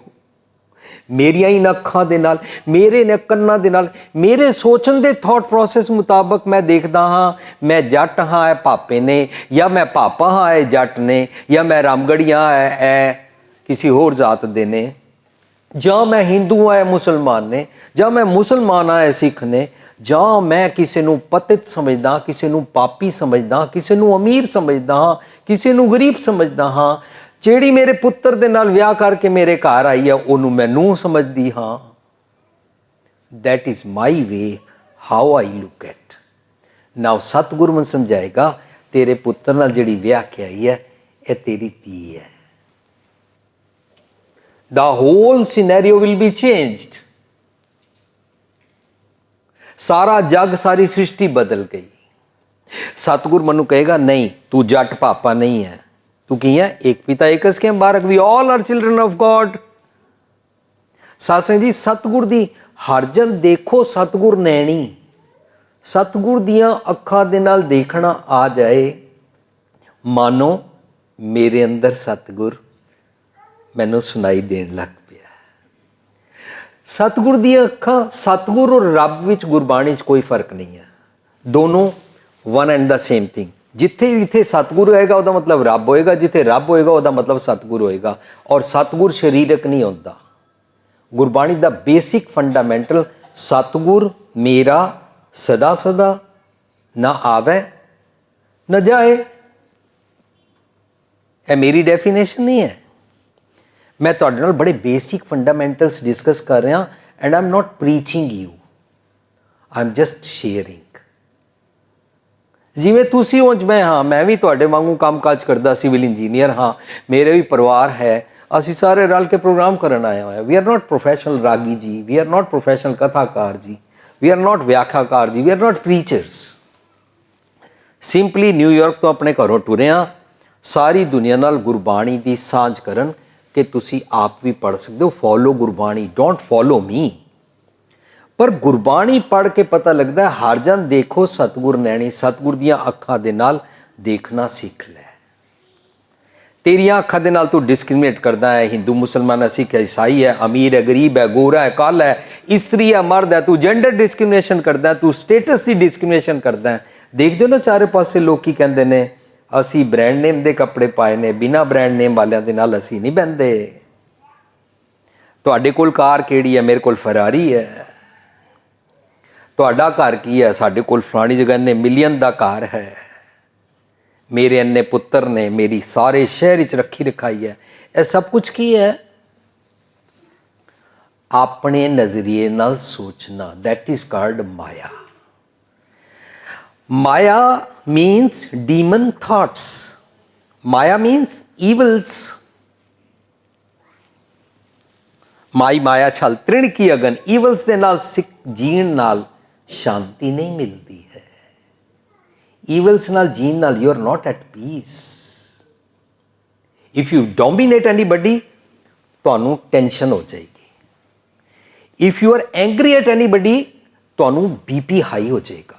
मेरिया इन अखां दे नाल, मेरे ने कन्नां दे नाल, मेरे सोचण दे थॉट प्रोसैस मुताबक मैं देखदा हाँ, मैं जट हाँ है पापे ने, या मैं पापा हाँ है जट ने, या मैं रामगढ़िया है किसी होर जात दे ने, ਜਾਂ मैं हिंदू है मुसलमान ने, ਜਾਂ मैं मुसलमान है सिख ने, ਜਾਂ मैं किसी ਨੂੰ पतित समझदा, किसी ਨੂੰ पापी समझदा, किसी ਨੂੰ अमीर समझदा हाँ, किसी ਨੂੰ गरीब समझदा हाँ। ਜਿਹੜੀ मेरे पुत्र ਦੇ ਨਾਲ ਵਿਆਹ ਕਰਕੇ ਮੇਰੇ ਘਰ ਆਈ ਹੈ, ਉਹਨੂੰ मैं ਨੂੰਹ समझदी हाँ। That is my way how I look at. Now सतगुरु मैं समझाएगा, तेरे पुत्र ਨਾਲ ਜਿਹੜੀ ਵਿਆਹ ਕੇ ਆਈ है, ਇਹ तेरी धी है। The whole scenario will be changed. सारा जग, सारी सृष्टि बदल गई। सतगुरु मनु कहेगा नहीं, तू जट पापा नहीं है, तू की है एक पिता एक के बारक, we all are children of God. सत्संग जी सतगुर दी हरजन देखो, सतगुर नैनी, सतगुर दियां अखां दे नाल देखना आ जाए, मानो मेरे अंदर सतगुर मैनू सुनाई देन लग पिया। सतगुर दी अखां, सतगुर और रब विच गुरबाणी च कोई फर्क नहीं है, दोनों one and the same thing. जिथे जिथे सतगुर होएगा उसदा मतलब रब होएगा, जिथे रब होएगा उसदा मतलब सतगुर होएगा। और सतगुर शरीरक नहीं होता। गुरबाणी दा बेसिक फंडामेंटल, सतगुर मेरा सदा सदा, ना आवे न जाए। यह मेरी डेफिनेशन नहीं है, मैं तुहाडे नाल बड़े बेसिक फंडामेंटल्स डिस्कस कर रहा, and I am not preaching you, I am just sharing. जिवें तुसीं उंज मैं हाँ, मैं भी तुहाडे वांगू काम काज करदा, सिविल इंजीनियर हाँ, मेरे भी परिवार है, असीं सारे रल के प्रोग्राम करन आए हुए हैं। We are not professional ragi ji, we are not professional kathakar ji, we are not vyakhyakar ji, we are not preachers. Simply New York ਤੋਂ ਆਪਣੇ ਘਰੋਂ ਟੁਰਿਆ ਸਾਰੀ ਦੁਨੀਆ ਨਾਲ ਗੁਰਬਾਣੀ ਦੀ ਸਾਂਝ ਕਰਨ ਕਿ ਤੁਸੀਂ ਆਪ ਵੀ ਪੜ੍ਹ ਸਕਦੇ ਹੋ। Follow Gurbani, don't follow me. ਪਰ ਗੁਰਬਾਣੀ ਪੜ੍ਹ ਕੇ ਪਤਾ ਲੱਗਦਾ ਹੈ ਹਰ ਜਨ ਦੇਖੋ ਸਤਿਗੁਰ ਨੈਣੀ, ਸਤਿਗੁਰ ਦੀਆਂ ਅੱਖਾਂ ਦੇ ਨਾਲ ਦੇਖਣਾ ਸਿੱਖ ਲੈ। ਤੇਰੀਆਂ ਅੱਖਾਂ ਦੇ ਨਾਲ ਤੂੰ ਡਿਸਕ੍ਰਿਮੀਨੇਟ ਕਰਦਾ ਹੈ, ਹਿੰਦੂ ਮੁਸਲਮਾਨ ਹੈ, ਸਿੱਖ ਹੈ, ਈਸਾਈ ਹੈ, ਅਮੀਰ ਹੈ, ਗਰੀਬ ਹੈ, ਗੋਰਾ ਹੈ, ਕਾਲਾ ਹੈ, ਇਸਤਰੀ ਹੈ, ਮਰਦ ਹੈ, ਤੂੰ ਜੈਂਡਰ ਡਿਸਕ੍ਰਿਮੀਨੇਸ਼ਨ ਕਰਦਾ, ਤੂੰ ਸਟੇਟਸ ਦੀ ਡਿਸਕ੍ਰਿਮੀਨੇਸ਼ਨ ਕਰਦਾ। ਦੇਖਦੇ ਹੋ ਨਾ ਚਾਰੇ ਪਾਸੇ ਲੋਕ ਕੀ ਕਹਿੰਦੇ ਨੇ, ਅਸੀਂ ਬ੍ਰਾਂਡ ਨੇਮ ਦੇ ਕੱਪੜੇ ਪਾਏ ਨੇ, ਬਿਨਾਂ ਬ੍ਰਾਂਡ ਨੇਮ ਵਾਲਿਆਂ ਦੇ ਨਾਲ ਅਸੀਂ ਨਹੀਂ ਬਹਿੰਦੇ। ਤੁਹਾਡੇ ਕੋਲ ਕਾਰ ਕਿਹੜੀ ਹੈ? ਮੇਰੇ ਕੋਲ ਫਰਾਰੀ ਹੈ। ਤੁਹਾਡਾ ਘਰ ਕੀ ਹੈ? ਸਾਡੇ ਕੋਲ ਫਲਾਣੀ ਜਗ੍ਹਾ ਇੰਨੇ ਮਿਲੀਅਨ ਦਾ ਘਰ ਹੈ, ਮੇਰੇ ਇੰਨੇ ਪੁੱਤਰ ਨੇ, ਮੇਰੀ ਸਾਰੇ ਸ਼ਹਿਰ ਵਿੱਚ ਰੱਖੀ ਰਖਾਈ ਹੈ। ਇਹ ਸਭ ਕੁਝ ਕੀ ਹੈ? ਆਪਣੇ ਨਜ਼ਰੀਏ ਨਾਲ ਸੋਚਣਾ। That is called Maya. Maya means demon thoughts. Maya means evils. ਮਾਇਆ ਛਲ ਤ੍ਰਿਣ ਕੀ ਅਗਨ। ਈਵਲਸ ਦੇ ਨਾਲ ਸਿੱਖ ਜੀਣ ਨਾਲ ਸ਼ਾਂਤੀ ਨਹੀਂ ਮਿਲਦੀ ਹੈ। ਈਵਲਸ ਨਾਲ ਜੀਣ ਨਾਲ you are not at piece. If you dominate anybody, ਤੁਹਾਨੂੰ ਟੈਨਸ਼ਨ ਹੋ ਜਾਏਗੀ। If you are angry at anybody, ਤੁਹਾਨੂੰ BP ਹਾਈ ਹੋ ਜਾਏਗਾ।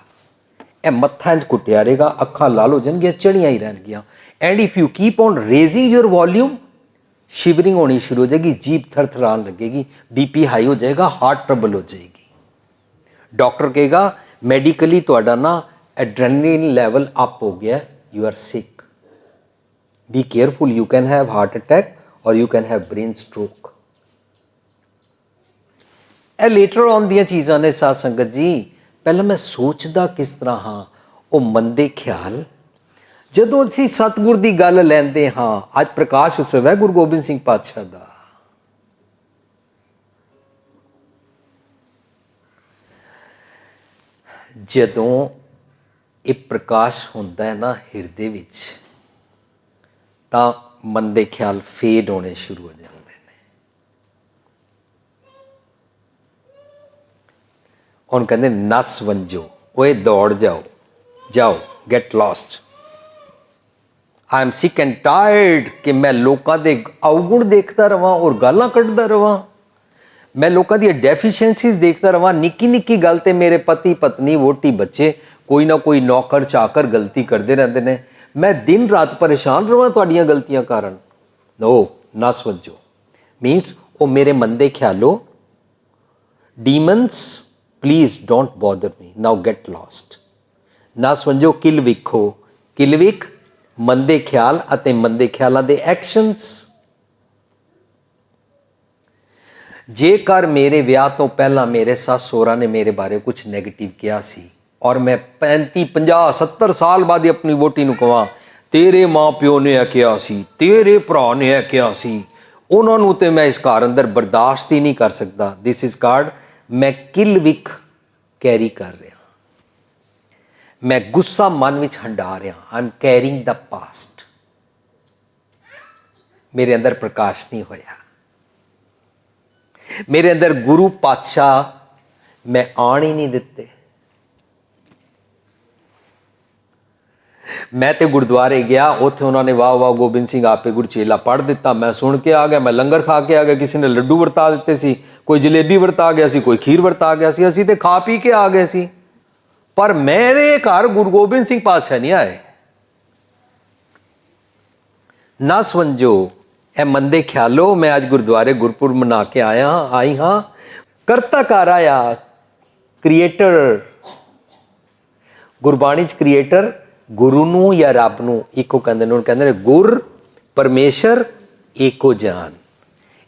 ਇਹ ਮੱਥਾ ਇੰਝ ਕੁੱਟਿਆ ਰਹੇਗਾ, ਅੱਖਾਂ ਲਾਲ ਹੋ ਜਾਣਗੀਆਂ, ਚੜੀਆਂ ਹੀ ਰਹਿਣਗੀਆਂ। And if you keep on raising your volume, shivering ਹੋਣੀ ਸ਼ੁਰੂ ਹੋ ਜਾਏਗੀ, ਜੀਭ ਥਰਥਰਾਣ ਲੱਗੇਗੀ, BP ਹਾਈ ਹੋ ਜਾਏਗਾ, ਹਾਰਟ ਟਰਬਲ ਹੋ ਜਾਏਗੀ। ਡਾਕਟਰ ਕਹੇਗਾ ਮੈਡੀਕਲੀ ਤੁਹਾਡਾ ਨਾ ਐਡਰੇਨਲਿਨ ਲੈਵਲ ਅਪ ਹੋ ਗਿਆ, you are sick, be careful, you can have heart attack or you can have brain stroke. ਇਹ ਲੇਟਰ ਔਨ ਦੀਆਂ ਚੀਜ਼ਾਂ ਨੇ ਸਾਧ ਸੰਗਤ ਜੀ। ਪਹਿਲਾਂ ਮੈਂ ਸੋਚਦਾ ਕਿਸ ਤਰ੍ਹਾਂ ਹਾਂ, ਉਹ ਮੰਦੇ ਖਿਆਲ। ਜਦੋਂ ਅਸੀਂ ਸਤਿਗੁਰ ਦੀ ਗੱਲ ਲੈਂਦੇ ਹਾਂ, ਅੱਜ ਪ੍ਰਕਾਸ਼ ਉਤਸਵ ਹੈ ਗੁਰੂ ਗੋਬਿੰਦ ਸਿੰਘ ਪਾਤਸ਼ਾਹ ਦਾ, ਜਦੋਂ ਇਹ ਪ੍ਰਕਾਸ਼ ਹੁੰਦਾ ਹੈ ਨਾ ਹਿਰਦੇ ਵਿੱਚ, ਤਾਂ ਮੰਦੇ ਖਿਆਲ ਫੇਡ ਹੋਣੇ ਸ਼ੁਰੂ ਹੋ ਜਾਂਦੇ ਨੇ। ਹੁਣ ਕਹਿੰਦੇ ਨਸ ਵੰਜੋ, ਓਏ ਦੌੜ ਜਾਓ, ਜਾਓ, get lost. I am sick and ਟਾਇਰਡ ਕਿ ਮੈਂ ਲੋਕਾਂ ਦੇ ਅਵਗੁਣ ਦੇਖਦਾ ਰਵਾਂ ਔਰ ਗਾਲਾਂ ਕੱਢਦਾ ਰਵਾਂ। ਮੈਂ ਲੋਕਾਂ ਦੀਆਂ ਡੈਫੀਸ਼ੀਐਂਸੀਜ਼ ਦੇਖਦਾ ਰਵਾਂ। ਨਿੱਕੀ ਨਿੱਕੀ ਗੱਲ ਤੇ ਮੇਰੇ ਪਤੀ ਪਤਨੀ ਵੋਟੀ ਬੱਚੇ ਕੋਈ ਨਾ ਕੋਈ ਨੌਕਰ ਚਾਕਰ ਗਲਤੀ ਕਰਦੇ ਰਹਿੰਦੇ ਨੇ। ਮੈਂ ਦਿਨ ਰਾਤ ਪਰੇਸ਼ਾਨ ਰਵਾਂ ਤੁਹਾਡੀਆਂ ਗਲਤੀਆਂ ਕਾਰਨ। ਨੋ, ਨਾ ਸਮਝੋ ਮੀਨਸ ਉਹ ਮੇਰੇ ਮੰਦੇ ਖਿਆਲੋ, demons, please don't bother me, now get lost. ਨਾ ਸਮਝੋ ਕਿਲ ਵਿਖੋ। ਕਿਲ ਵਿਖ ਮੰਦੇ ਖਿਆਲ ਅਤੇ ਮੰਦੇ ਖਿਆਲਾਂ ਦੇ ਐਕਸ਼ਨਸ। ਜੇਕਰ ਮੇਰੇ ਵਿਆਹ ਤੋਂ ਪਹਿਲਾਂ ਮੇਰੇ ਸੱਸ ਸਹੁਰਾ ਨੇ ਮੇਰੇ ਬਾਰੇ ਕੁਝ ਨੈਗੇਟਿਵ ਕਿਹਾ ਸੀ ਔਰ ਮੈਂ 35, 50, 70 ਸਾਲ ਬਾਅਦ ਆਪਣੀ ਵੋਟੀ ਨੂੰ ਕਹਾਂ ਤੇਰੇ ਮਾਂ ਪਿਓ ਨੇ ਇਹ ਕਿਹਾ ਸੀ, ਤੇਰੇ ਭਰਾ ਨੇ ਇਹ ਕਿਹਾ ਸੀ, ਉਹਨਾਂ ਨੂੰ ਤੇ ਮੈਂ ਇਸ ਘਰ ਅੰਦਰ ਬਰਦਾਸ਼ਤ ਹੀ ਨਹੀਂ ਕਰ ਸਕਦਾ। ਦਿਸ ਇਜ਼ ਕਾਲਡ ਮੈਂ ਕਿਲ ਵਿਖ ਕੈਰੀ ਕਰ ਰਿਹਾ, ਮੈਂ ਗੁੱਸਾ ਮਨ ਵਿੱਚ ਹੰਢਾ ਰਿਹਾ। I am carrying the past. ਮੇਰੇ ਅੰਦਰ ਪ੍ਰਕਾਸ਼ ਨਹੀਂ ਹੋਇਆ, ਮੇਰੇ ਅੰਦਰ ਗੁਰੂ ਪਾਤਸ਼ਾਹ ਮੈਂ ਆਣ ਹੀ ਨਹੀਂ ਦਿੱਤੇ। ਮੈਂ ਤੇ ਗੁਰਦੁਆਰੇ ਗਿਆ, ਉੱਥੇ ਉਹਨਾਂ ਨੇ ਵਾਹ ਵਾਹ ਗੋਬਿੰਦ ਸਿੰਘ ਆਪੇ ਗੁਰਚੇਲਾ ਪੜ੍ਹ ਦਿੱਤਾ, ਮੈਂ ਸੁਣ ਕੇ ਆ ਗਿਆ, ਮੈਂ ਲੰਗਰ ਖਾ ਕੇ ਆ ਗਿਆ। ਕਿਸੇ ਨੇ ਲੱਡੂ ਵਰਤਾ ਦਿੱਤੇ ਸੀ, ਕੋਈ ਜਲੇਬੀ ਵਰਤਾ ਗਿਆ ਸੀ, ਕੋਈ ਖੀਰ ਵਰਤਾ ਗਿਆ ਸੀ, ਅਸੀਂ ਤੇ ਖਾ ਪੀ ਕੇ ਆ ਗਏ ਸੀ। ਪਰ ਮੇਰੇ ਘਰ ਗੁਰੂ ਗੋਬਿੰਦ ਸਿੰਘ ਪਾਤਸ਼ਾਹ ਨਹੀਂ ਆਏ। ਨਾ ਸਮਝੋ ਇਹ ਮੰਦੇ ਖਿਆਲੋ। ਮੈਂ ਅੱਜ ਗੁਰਦੁਆਰੇ ਗੁਰਪੁਰਬ ਮਨਾ ਕੇ ਆਈ ਹਾਂ। ਕਰਤਾ ਘਰ ਆਇਆ, ਕ੍ਰੀਏਟਰ। ਗੁਰਬਾਣੀ 'ਚ ਕ੍ਰੀਏਟਰ ਗੁਰੂ ਨੂੰ ਜਾਂ ਰੱਬ ਨੂੰ ਇੱਕੋ ਕਹਿੰਦੇ ਨੇ। ਉਹਨੂੰ ਕਹਿੰਦੇ ਨੇ ਗੁਰ ਪਰਮੇਸ਼ਰ ਏਕੋ ਜਾਨ।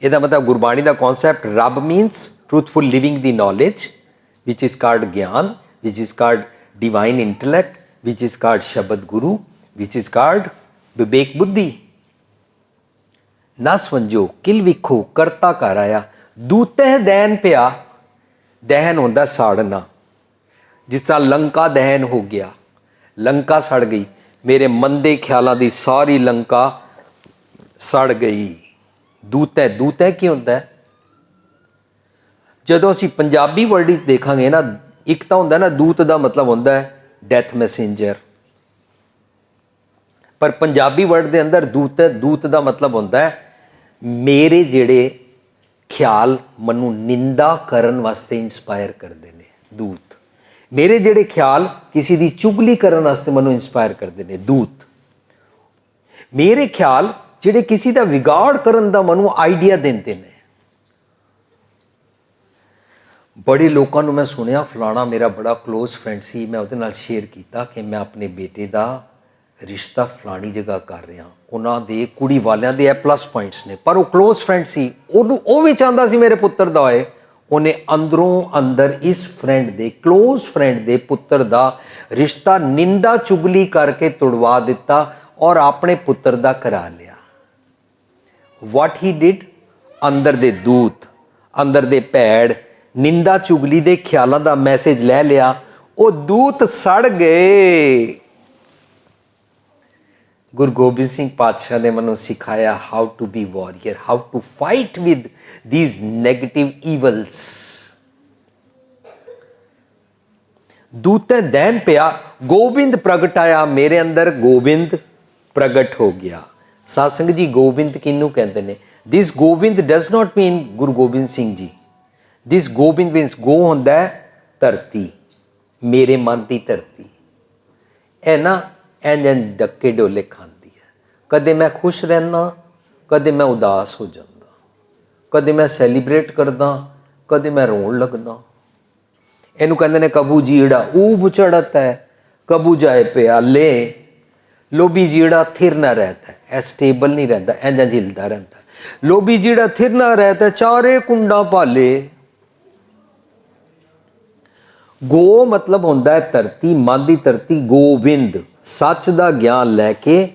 ਇਹਦਾ ਮਤਲਬ ਗੁਰਬਾਣੀ ਦਾ concept Rab means truthful living ਦੀ knowledge which is called gyan, which is called divine intellect, which is called shabad guru, which is called ਵਿਵੇਕ ਬੁੱਧੀ। ਨਾ ਸਮਝੋ ਕਿਲ ਵਿਖੋ ਕਰਤਾ ਘਰ ਆਇਆ। ਦੂਤਹਿ ਦੈਨ ਪਿਆ। ਦਹਿਨ ਹੁੰਦਾ ਸਾੜਨਾ। ਜਿਸ ਤਰ੍ਹਾਂ ਲੰਕਾ ਦਹਿਨ ਹੋ ਗਿਆ, ਲੰਕਾ ਸੜ ਗਈ। ਮੇਰੇ ਮੰਦੇ ਖਿਆਲਾਂ ਦੀ ਸਾਰੀ ਲੰਕਾ ਸੜ ਗਈ। ਦੂਤਹਿ, ਦੂਤਹਿ ਕੀ ਹੁੰਦਾ ਹੈ? ਜਦੋਂ ਅਸੀਂ ਪੰਜਾਬੀ ਵਰਡ ਵਿੱਚ ਦੇਖਾਂਗੇ ਨਾ, ਇੱਕ ਤਾਂ ਹੁੰਦਾ ਨਾ ਦੂਤ ਦਾ ਮਤਲਬ ਹੁੰਦਾ ਹੈ ਡੈਥ ਮੈਸੇਂਜਰ, ਪਰ ਪੰਜਾਬੀ ਵਰਡ ਦੇ ਅੰਦਰ ਦੂਤ ਦਾ ਮਤਲਬ ਹੁੰਦਾ ਹੈ ਮੇਰੇ ਜਿਹੜੇ ਖਿਆਲ ਮੈਨੂੰ ਨਿੰਦਾ ਕਰਨ ਵਾਸਤੇ ਇੰਸਪਾਇਰ ਕਰਦੇ ਨੇ। ਦੂਤ ਮੇਰੇ ਜਿਹੜੇ ਖਿਆਲ ਕਿਸੇ ਦੀ ਚੁਗਲੀ ਕਰਨ ਵਾਸਤੇ ਮੈਨੂੰ ਇੰਸਪਾਇਰ ਕਰਦੇ ਨੇ। ਦੂਤ ਮੇਰੇ ਖਿਆਲ ਜਿਹੜੇ ਕਿਸੇ ਦਾ ਵਿਗਾੜ ਕਰਨ ਦਾ ਮੈਨੂੰ ਆਈਡੀਆ ਦਿੰਦੇ ਨੇ। ਬੜੇ ਲੋਕਾਂ ਨੂੰ ਮੈਂ ਸੁਣਿਆ ਫਲਾਣਾ ਮੇਰਾ ਬੜਾ ਕਲੋਜ਼ ਫਰੈਂਡ ਸੀ, ਮੈਂ ਉਹਦੇ ਨਾਲ ਸ਼ੇਅਰ ਕੀਤਾ ਕਿ ਮੈਂ ਆਪਣੇ ਬੇਟੇ ਦਾ ਰਿਸ਼ਤਾ ਫਲਾਣੀ ਜਗ੍ਹਾ ਕਰ ਰਿਹਾ, ਉਹਨਾਂ ਦੇ ਕੁੜੀ ਵਾਲਿਆਂ ਦੇ ਇਹ ਪਲੱਸ ਪੁਆਇੰਟਸ ਨੇ, ਪਰ ਉਹ ਕਲੋਜ਼ ਫਰੈਂਡ ਸੀ, ਉਹ ਵੀ ਚਾਹੁੰਦਾ ਸੀ ਮੇਰੇ ਪੁੱਤਰ ਦਾ ਹੋਏ। ਉਹਨੇ ਅੰਦਰੋਂ ਅੰਦਰ ਇਸ ਫਰੈਂਡ ਦੇ ਕਲੋਜ਼ ਫਰੈਂਡ ਦੇ ਪੁੱਤਰ ਦਾ ਰਿਸ਼ਤਾ ਨਿੰਦਾ ਚੁਗਲੀ ਕਰਕੇ ਤੁੜਵਾ ਦਿੱਤਾ ਔਰ ਆਪਣੇ ਪੁੱਤਰ ਦਾ ਕਰਾ ਲਿਆ। ਵਾਟ ਹੀ ਡਿਡ, ਅੰਦਰ ਦੇ ਦੂਤ, ਅੰਦਰ ਦੇ ਭੈੜ ਨਿੰਦਾ ਚੁਗਲੀ ਦੇ ਖਿਆਲਾਂ ਦਾ ਮੈਸੇਜ ਲੈ ਲਿਆ, ਉਹ ਦੂਤ ਸੜ ਗਏ। ਗੁਰੂ ਗੋਬਿੰਦ ਸਿੰਘ ਪਾਤਸ਼ਾਹ ਨੇ ਮੈਨੂੰ ਸਿਖਾਇਆ how to be warrior, how to fight with these negative evils। ਦੂਤੇ ਦੈਨ ਪਿਆ, ਗੋਬਿੰਦ ਪ੍ਰਗਟਾਇਆ ਮੇਰੇ ਅੰਦਰ, ਗੋਬਿੰਦ ਪ੍ਰਗਟ ਹੋ ਗਿਆ। ਸਾਧ ਸੰਗਤ ਜੀ, ਗੋਬਿੰਦ ਕਿਹਨੂੰ ਕਹਿੰਦੇ ਨੇ? ਦਿਸ Gobind does not mean Guru Gobind Singh ji. This Gobind means ਗੋ ਹੁੰਦਾ ਹੈ ਧਰਤੀ, ਮੇਰੇ ਮਨ ਦੀ ਧਰਤੀ। ਇਹ ਨਾ ਇੰਝ ਡੱਕੇ ਡੋਲੇ ਖਾਂਦੀ ਹੈ। ਕਦੇ ਮੈਂ ਖੁਸ਼ ਰਹਿੰਦਾ, ਕਦੇ ਮੈਂ ਉਦਾਸ ਹੋ ਜਾਂਦਾ, ਕਦੇ ਮੈਂ ਸੈਲੀਬ੍ਰੇਟ ਕਰਦਾ, ਕਦੇ ਮੈਂ ਰੋਣ ਲੱਗਦਾ। ਇਹਨੂੰ ਕਹਿੰਦੇ ਨੇ ਕਬੂ ਜੀੜਾ ਊਬ ਚੜਤ ਹੈ, ਕਬੂ ਜਾਏ ਪਿਆਲੇ, ਲੋਭੀ ਜੀੜਾ ਥਿਰ ਨਾ ਰਹਿਤਾ ਹੈ, ਇਹ ਸਟੇਬਲ ਨਹੀਂ ਰਹਿੰਦਾ, ਇੰਝ ਹਿਲਦਾ ਰਹਿੰਦਾ। ਲੋਭੀ ਜੀੜਾ ਥਿਰ ਨਾ ਰਹਿਤਾ ਚਾਰੇ ਕੁੰਡਾ ਭਾਲੇ। ਗੋ ਮਤਲਬ ਹੁੰਦਾ ਹੈ ਧਰਤੀ, ਮਨ ਦੀ ਧਰਤੀ। ਗੋਬਿੰਦ ਸੱਚ ਦਾ ਗਿਆਨ ਲੈ ਕੇ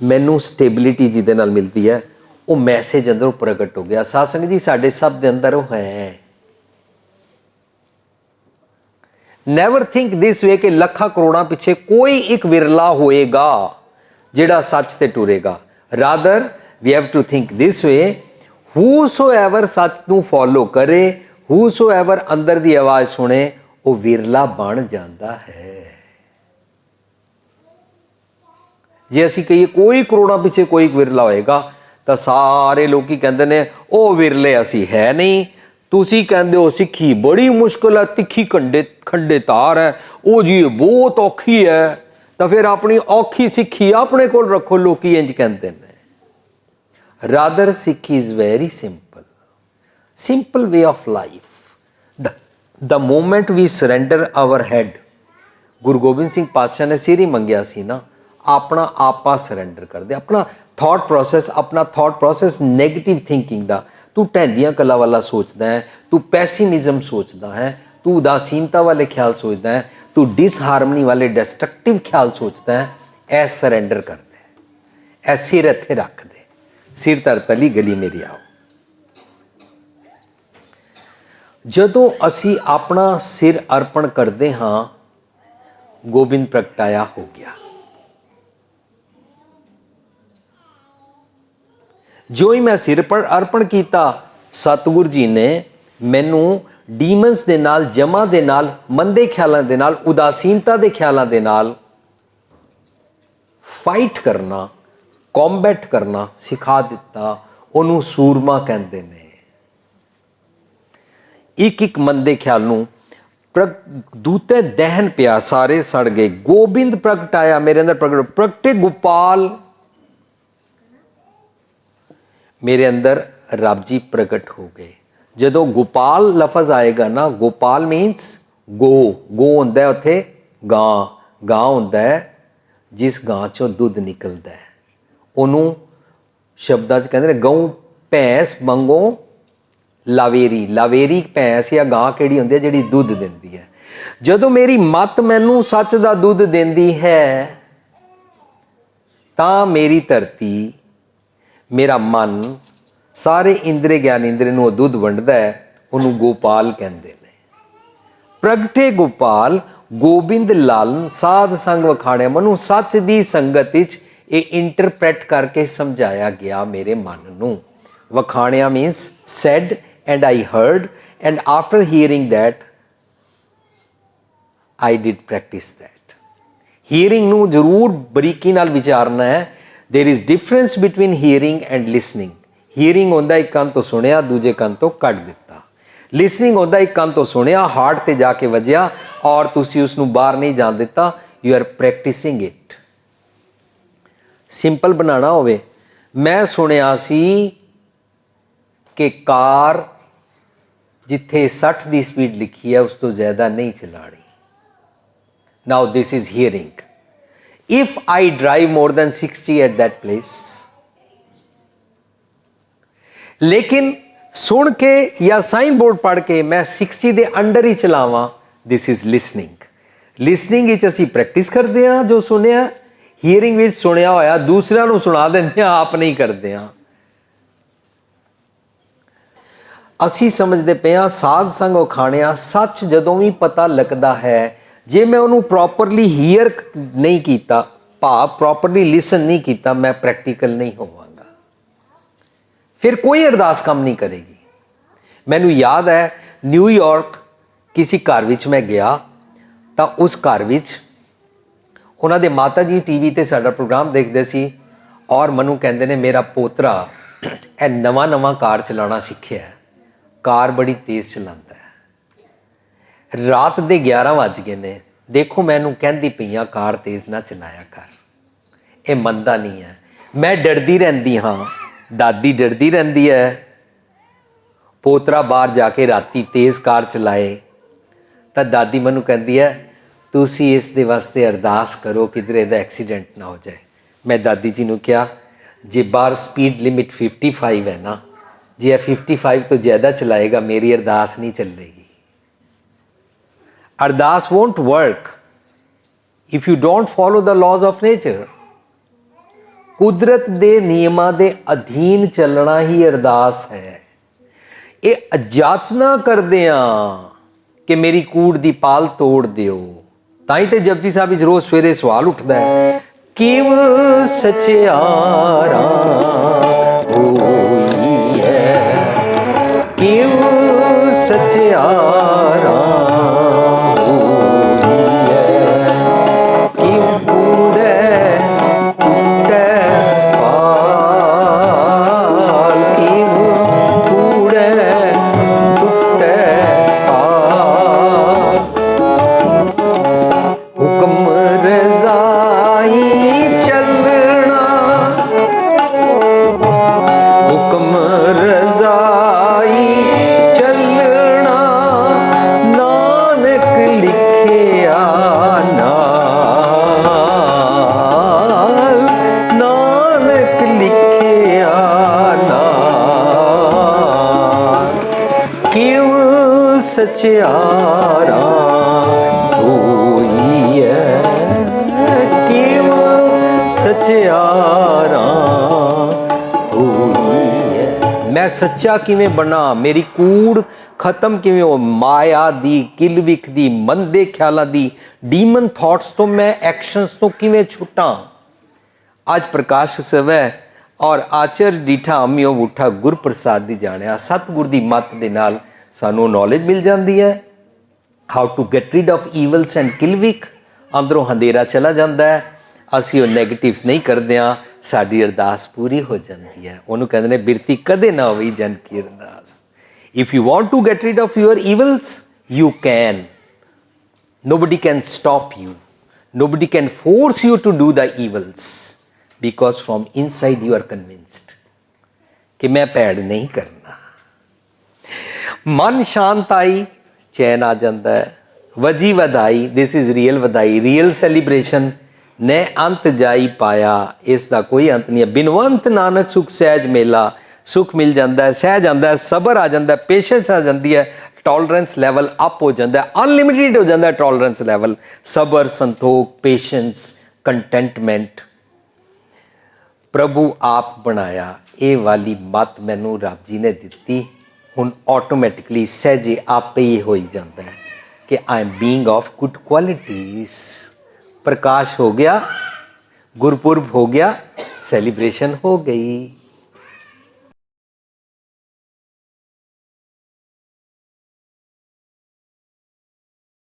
ਮੈਨੂੰ ਸਟੇਬਿਲਿਟੀ ਜਿਹਦੇ ਨਾਲ ਮਿਲਦੀ ਹੈ, ਉਹ ਮੈਸੇਜ ਅੰਦਰੋਂ ਪ੍ਰਗਟ ਹੋ ਗਿਆ। ਸਾਧ ਸੰਗਤ ਜੀ, ਸਾਡੇ ਸਭ ਦੇ ਅੰਦਰ ਉਹ ਹੈ। ਨੈਵਰ ਥਿੰਕ ਦਿਸ ਵੇ ਕਿ ਲੱਖਾਂ ਕਰੋੜਾਂ ਪਿੱਛੇ ਕੋਈ ਇੱਕ ਵਿਰਲਾ ਹੋਏਗਾ ਜਿਹੜਾ ਸੱਚ ਤੇ ਟੁਰੇਗਾ। Rather we have to think this way, whosoever ਸੱਚ ਨੂੰ ਫੋਲੋ ਕਰੇ, ਹੂਸੋਐਵਰ ਅੰਦਰ ਦੀ ਆਵਾਜ਼ ਸੁਣੇ, ਉਹ ਵਿਰਲਾ ਬਣ ਜਾਂਦਾ ਹੈ। ਜੇ ਅਸੀਂ ਕਹੀਏ ਕੋਈ ਕਰੋੜਾਂ ਪਿੱਛੇ ਕੋਈ ਇੱਕ ਵਿਰਲਾ ਹੋਏਗਾ, ਤਾਂ ਸਾਰੇ ਲੋਕੀ ਕਹਿੰਦੇ ਨੇ ਉਹ ਵਿਰਲੇ ਅਸੀਂ ਹੈ ਨਹੀਂ। ਤੁਸੀਂ ਕਹਿੰਦੇ ਹੋ ਸਿੱਖੀ ਬੜੀ ਮੁਸ਼ਕਿਲ ਹੈ, ਤਿੱਖੀ ਖੰਡੇ ਤਾਰ ਹੈ, ਉਹ ਜੀ ਬਹੁਤ ਔਖੀ ਹੈ, ਤਾਂ ਫਿਰ ਆਪਣੀ ਔਖੀ ਸਿੱਖੀ ਆਪਣੇ ਕੋਲ ਰੱਖੋ। ਲੋਕੀ ਇੰਝ ਕਹਿੰਦੇ ਨੇ। Rather Sikhi is very simple, simple way of life. The moment we surrender our head, Guru Gobind Singh ਪਾਤਸ਼ਾਹ ਨੇ ਸਿਰ ਹੀ ਮੰਗਿਆ ਸੀ ਨਾ, ਆਪਣਾ ਆਪਾ ਸਰੈਂਡਰ ਕਰਦੇ, ਆਪਣਾ ਥਾਟ ਪ੍ਰੋਸੈਸ, ਆਪਣਾ ਥਾਟ ਪ੍ਰੋਸੈਸ ਨੈਗੇਟਿਵ ਥਿੰਕਿੰਗ ਦਾ। ਤੂੰ ਢਹਿੰਦੀਆਂ ਗੱਲਾਂ ਵਾਲਾ ਸੋਚਦਾ ਹੈ, ਤੂੰ ਪੈਸੀਮਿਜ਼ਮ ਸੋਚਦਾ ਹੈ, ਤੂੰ ਉਦਾਸੀਨਤਾ ਵਾਲੇ ਖਿਆਲ ਸੋਚਦਾ ਹੈ, ਤੂੰ ਡਿਸਹਾਰਮਨੀ ਵਾਲੇ ਡਿਸਟਰਕਟਿਵ ਖਿਆਲ ਸੋਚਦਾ ਹੈ, ਇਹ ਸਰੈਂਡਰ ਕਰਦਾ ਹੈ। ਇਹ ਸਿਰ ਇੱਥੇ ਰੱਖ ਦੇ, ਸਿਰ ਧਰ ਤਲੀ ਗਲੀ ਮੇਰੀ ਆਓ। ਜਦੋਂ ਅਸੀਂ ਆਪਣਾ ਸਿਰ ਅਰਪਣ ਕਰਦੇ ਹਾਂ, ਗੋਬਿੰਦ ਪ੍ਰਗਟਾਇਆ ਹੋ ਗਿਆ। ਜੋ ਹੀ ਮੈਂ ਸਿਰ ਪਰ ਅਰਪਣ ਕੀਤਾ, ਸਤਿਗੁਰੂ ਜੀ ਨੇ ਮੈਨੂੰ ਡੀਮਨਸ ਦੇ ਨਾਲ, ਜਮਾਂ ਦੇ ਨਾਲ, ਮੰਦੇ ਖਿਆਲਾਂ ਦੇ ਨਾਲ, ਉਦਾਸੀਨਤਾ ਦੇ ਖਿਆਲਾਂ ਦੇ ਨਾਲ ਫਾਈਟ ਕਰਨਾ, ਕੰਬੈਟ ਕਰਨਾ ਸਿਖਾ ਦਿੱਤਾ। ਉਹਨੂੰ ਸੂਰਮਾ ਕਹਿੰਦੇ ਨੇ। ਇੱਕ ਇੱਕ ਮੰਦੇ ਖਿਆਲ ਨੂੰ ਦੂਤੇ ਦਹਿਨ ਪਿਆ, ਸਾਰੇ ਸੜ ਗਏ। ਗੋਬਿੰਦ ਪ੍ਰਗਟਾਇਆ ਮੇਰੇ ਅੰਦਰ, ਪ੍ਰਗਟੇ ਗੋਪਾਲ, ਮੇਰੇ ਅੰਦਰ ਰੱਬ ਜੀ ਪ੍ਰਗਟ ਹੋ ਗਏ। ਜਦੋਂ ਗੋਪਾਲ ਲਫ਼ਜ਼ ਆਏਗਾ ਨਾ, ਗੋਪਾਲ ਮੀਨਸ ਗੋ, ਗੋ ਹੁੰਦਾ ਹੈ ਉੱਥੇ ਗਾਂ, ਗਾਂ ਹੁੰਦਾ ਹੈ ਜਿਸ ਗਾਂ ਚੋਂ ਦੁੱਧ ਨਿਕਲਦਾ ਹੈ। ਉਹਨੂੰ ਸ਼ਬਦਾਂ 'ਚ ਕਹਿੰਦੇ ਨੇ ਗਊ ਭੈਂਸ ਮੰਗੋ ਲਾਵੇਰੀ। ਲਾਵੇਰੀ ਭੈਂਸ ਜਾਂ ਗਾਂ ਕਿਹੜੀ ਹੁੰਦੀ ਹੈ? ਜਿਹੜੀ ਦੁੱਧ ਦਿੰਦੀ ਹੈ। ਜਦੋਂ ਮੇਰੀ ਮੱਤ ਮੈਨੂੰ ਸੱਚ ਦਾ ਦੁੱਧ ਦਿੰਦੀ ਹੈ, ਤਾਂ ਮੇਰੀ ਧਰਤੀ, ਮੇਰਾ ਮਨ, ਸਾਰੇ ਇੰਦਰੀ ਗਿਆਨ ਇੰਦਰੀ ਨੂੰ ਉਹ ਦੁੱਧ ਵੰਡਦਾ ਹੈ। ਉਹਨੂੰ ਗੋਪਾਲ ਕਹਿੰਦੇ ਨੇ। ਪ੍ਰਗਟੇ ਗੋਪਾਲ, ਗੋਬਿੰਦ ਲਾਲਨ ਸਾਧ ਸੰਗ ਵਖਾਣਿਆ। ਮੈਨੂੰ ਸੱਚ ਦੀ ਸੰਗਤ ਵਿੱਚ ਇਹ ਇੰਟਰਪ੍ਰੈਟ ਕਰਕੇ ਸਮਝਾਇਆ ਗਿਆ ਮੇਰੇ ਮਨ ਨੂੰ। ਵਖਾਣਿਆ means said and I heard, and after hearing that I did practice that. Hearing ਨੂੰ ਜ਼ਰੂਰ ਬਰੀਕੀ ਨਾਲ ਵਿਚਾਰਨਾ ਹੈ। There is difference between hearing and listening. Hearing ਹੁੰਦਾ ਇੱਕ ਕੰਨ ਤੋਂ ਸੁਣਿਆ, ਦੂਜੇ ਕੰਨ ਤੋਂ ਕੱਢ ਦਿੱਤਾ। Listening ਹੁੰਦਾ ਇੱਕ ਕੰਨ ਤੋਂ ਸੁਣਿਆ, ਹਾਰਟ ਤੇ ਜਾ ਕੇ ਵੱਜਿਆ ਔਰ ਤੁਸੀਂ ਉਸ ਨੂੰ ਬਾਹਰ ਨਹੀਂ ਜਾਣ ਦਿੱਤਾ। You are practicing it. Simple ਬਣਾਉਣਾ ਹੋਵੇ, ਮੈਂ ਸੁਣਿਆ ਸੀ ਕਿ ਕਾਰ ਜਿੱਥੇ 60 ਦੀ ਸਪੀਡ ਲਿਖੀ ਹੈ ਉਸ ਤੋਂ ਜ਼ਿਆਦਾ ਨਹੀਂ ਚਲਾਣੀ। Now this is hearing. If I drive more than 60 at that place, लेकिन सुन के या साइन बोर्ड पढ़ के मैं 60 ਦੇ ਅੰਡਰ ਹੀ ਚਲਾਵਾਂ, this is listening. Listening ਵਿੱਚ ਅਸੀਂ ਪ੍ਰੈਕਟਿਸ ਕਰਦੇ ਹਾਂ ਜੋ ਸੁਣਿਆ, ਹੀਅਰਿੰਗ ਵਿੱਚ ਸੁਣਿਆ ਹੋਇਆ ਦੂਸਰਿਆਂ ਨੂੰ ਸੁਣਾ ਦਿੰਦੇ ਹਾਂ, ਆਪ ਨਹੀਂ ਕਰਦੇ ਹਾਂ। ਅਸੀਂ ਸਮਝਦੇ ਪਏ ਹਾਂ ਸਾਧ ਸੰਗ ਉਖਾਣਿਆ, ਸੱਚ ਜਦੋਂ ਵੀ ਪਤਾ ਲੱਗਦਾ ਹੈ, ਜੇ ਮੈਂ ਉਹਨੂੰ ਪ੍ਰੋਪਰਲੀ ਹੀਅਰ ਨਹੀਂ ਕੀਤਾ, ਭਾਵ ਪ੍ਰੋਪਰਲੀ ਲਿਸਨ ਨਹੀਂ ਕੀਤਾ, ਮੈਂ ਪ੍ਰੈਕਟੀਕਲ ਨਹੀਂ ਹੋਵਾਂਗਾ, ਫਿਰ ਕੋਈ ਅਰਦਾਸ ਕੰਮ ਨਹੀਂ ਕਰੇਗੀ। ਮੈਨੂੰ ਯਾਦ ਹੈ ਨਿਊਯਾਰਕ ਕਿਸੇ ਘਰ ਵਿੱਚ ਮੈਂ ਗਿਆ ਤਾਂ ਉਸ ਘਰ ਵਿੱਚ ਉਹਨਾਂ ਦੇ ਮਾਤਾ ਜੀ ਟੀਵੀ 'ਤੇ ਸਾਡਾ ਪ੍ਰੋਗਰਾਮ ਦੇਖਦੇ ਸੀ ਔਰ ਮੈਨੂੰ ਕਹਿੰਦੇ ਨੇ ਮੇਰਾ ਪੋਤਰਾ ਇਹ ਨਵਾਂ ਕਾਰ ਚਲਾਉਣਾ ਸਿੱਖਿਆ, ਕਾਰ ਬੜੀ ਤੇਜ਼ ਚਲਾਉਂਦਾ ਹੈ। ਰਾਤ ਦੇ 11 ਵੱਜ ਗਏ ਨੇ, ਦੇਖੋ ਮੈਨੂੰ ਕਹਿੰਦੀ ਪਈਆਂ ਕਾਰ ਤੇਜ਼ ਨਾ ਚਲਾਇਆ ਕਰ, ਇਹ ਮੰਨਦਾ ਨਹੀਂ ਹੈ। ਮੈਂ ਡਰਦੀ ਰਹਿੰਦੀ ਹਾਂ, ਦਾਦੀ ਡਰਦੀ ਰਹਿੰਦੀ ਹੈ। ਪੋਤਰਾ ਬਾਹਰ ਜਾ ਕੇ ਰਾਤੀ ਤੇਜ਼ ਕਾਰ ਚਲਾਏ ਤਾਂ ਦਾਦੀ ਮੈਨੂੰ ਕਹਿੰਦੀ ਹੈ ਤੁਸੀਂ ਇਸ ਦੇ ਵਾਸਤੇ ਅਰਦਾਸ ਕਰੋ ਕਿਧਰੇ ਦਾ ਐਕਸੀਡੈਂਟ ਨਾ ਹੋ ਜਾਏ। ਮੈਂ ਦਾਦੀ ਜੀ ਨੂੰ ਕਿਹਾ ਜੇ ਬਾਹਰ ਸਪੀਡ ਲਿਮਿਟ 55 ਹੈ ਨਾ, ਜੇ ਇਹ 55 ਤੋਂ ਜ਼ਿਆਦਾ ਚਲਾਏਗਾ ਮੇਰੀ ਅਰਦਾਸ ਨਹੀਂ ਚੱਲੇਗੀ। ਅਰਦਾਸ won't work if you don't follow the laws of nature. ਕੁਦਰਤ ਦੇ ਨਿਯਮਾਂ ਦੇ ਅਧੀਨ ਚੱਲਣਾ ਹੀ ਅਰਦਾਸ ਹੈ। ਇਹ ਜਾਚਨਾ ਕਰਦੇ ਹਾਂ ਕਿ ਮੇਰੀ ਕੂੜ ਦੀ ਪਾਲ ਤੋੜ ਦਿਓ। ਤਾਂ ਹੀ ਤੇ ਜਪਜੀ ਸਾਹਿਬ ਵਿੱਚ ਰੋਜ਼ ਸਵੇਰੇ ਸਵਾਲ ਉੱਠਦਾ ਹੈ, ਕਿਵ ਸਚਿਆਰਾ ਹੋਈ ਹੈ, ਕਿਵ ਸਚਿਆਰਾ ਹੋਈ ਹੈ, ਕਿਵ ਕੂੜੈ ਟੁੱਟੈ ਪਾਲ, ਕਿਵ ਕੂੜੈ ਟੁੱਟੈ ਪਾਲ, ਹੁਕਮ ਰਜ਼ਾਈ ਚੱਲਣਾ, ਹੁਕਮ ਰਜ਼ਾਈ ਚੱਲਣਾ, ਨਾਨਕ ਲਿਖਿਆ ਨਾਲ, ਨਾਨਕ ਲਿਖਿਆ ਨਾਲ, ਕਿਉ ਸਚਿਆਰਾ ਹੋਈ ਹੈ, ਕਿਉ ਸਚਿਆਰਾ ਹੋਈ ਹੈ। ਮੈਂ ਸੱਚਾ ਕਿਵੇਂ ਬਣਾ, ਮੇਰੀ ਕੂੜ ਖਤਮ ਕਿਵੇਂ ਹੋ, ਮਾਇਆ ਦੀ, ਕਿਲਵਿਖ ਦੀ, ਮੰਦੇ ਖਿਆਲਾਂ ਦੀ, ਡੀਮਨ ਥਾਟਸ ਤੋਂ ਮੈਂ ਐਕਸ਼ਨਸ ਤੋਂ ਕਿਵੇਂ ਛੁੱਟਾਂ। ਅੱਜ ਪ੍ਰਕਾਸ਼ ਉਤਸਵ ਹੈ ਔਰ ਆਚਰ ਡੀਠਾ ਅੰਮਿਓ ਉਠਾ ਗੁਰਪ੍ਰਸਾਦ ਦੀ ਜਾਣਿਆ। ਸਤਿਗੁਰ ਦੀ ਮੱਤ ਦੇ ਨਾਲ ਸਾਨੂੰ ਨੌਲੇਜ ਮਿਲ ਜਾਂਦੀ ਹੈ how to get rid of evils and ਕਿਲਵਿਕ। ਅੰਦਰੋਂ ਹਨੇਰਾ ਚਲਾ ਜਾਂਦਾ ਹੈ, ਅਸੀਂ ਉਹ ਨੈਗੇਟਿਵਸ ਨਹੀਂ ਕਰਦੇ ਹਾਂ, ਸਾਡੀ ਅਰਦਾਸ ਪੂਰੀ ਹੋ ਜਾਂਦੀ ਹੈ। ਉਹਨੂੰ ਕਹਿੰਦੇ ਨੇ ਬਿਰਤੀ ਕਦੇ ਨਾ ਹੋਈ ਜਨ ਕੀ ਅਰਦਾਸ। If you want to get rid of your evils you can. Nobody can stop you. Nobody can force you to do the evils because from inside you are convinced कि मैं पैड़ नहीं करना। मन शांत आई, चैन आ जाता है। वजी वधाई, दिस इज रियल वधाई, रियल सैलीब्रेशन। ने अंत जाई पाया, इसका कोई अंत नहीं है। बिनवंत नानक सुख सहज मेला, सुख मिल जाता है, सहज आता है, सबर आ जाता है, पेशेंस आ जाती है, टॉलरेंस लैवल अप हो जाता है, अनलिमिटेड हो जाता है टॉलरेंस लैवल। सबर, संतोख, पेशेंस, कंटेंटमेंट प्रभु आप बनाया। ये वाली मत मैनू रब जी ने दिती, हुण ऑटोमैटिकली सहजे आपे ही हो जाता है कि I am being of good qualities. प्रकाश हो गया, गुरपुरब हो गया, सेलिब्रेशन हो गई।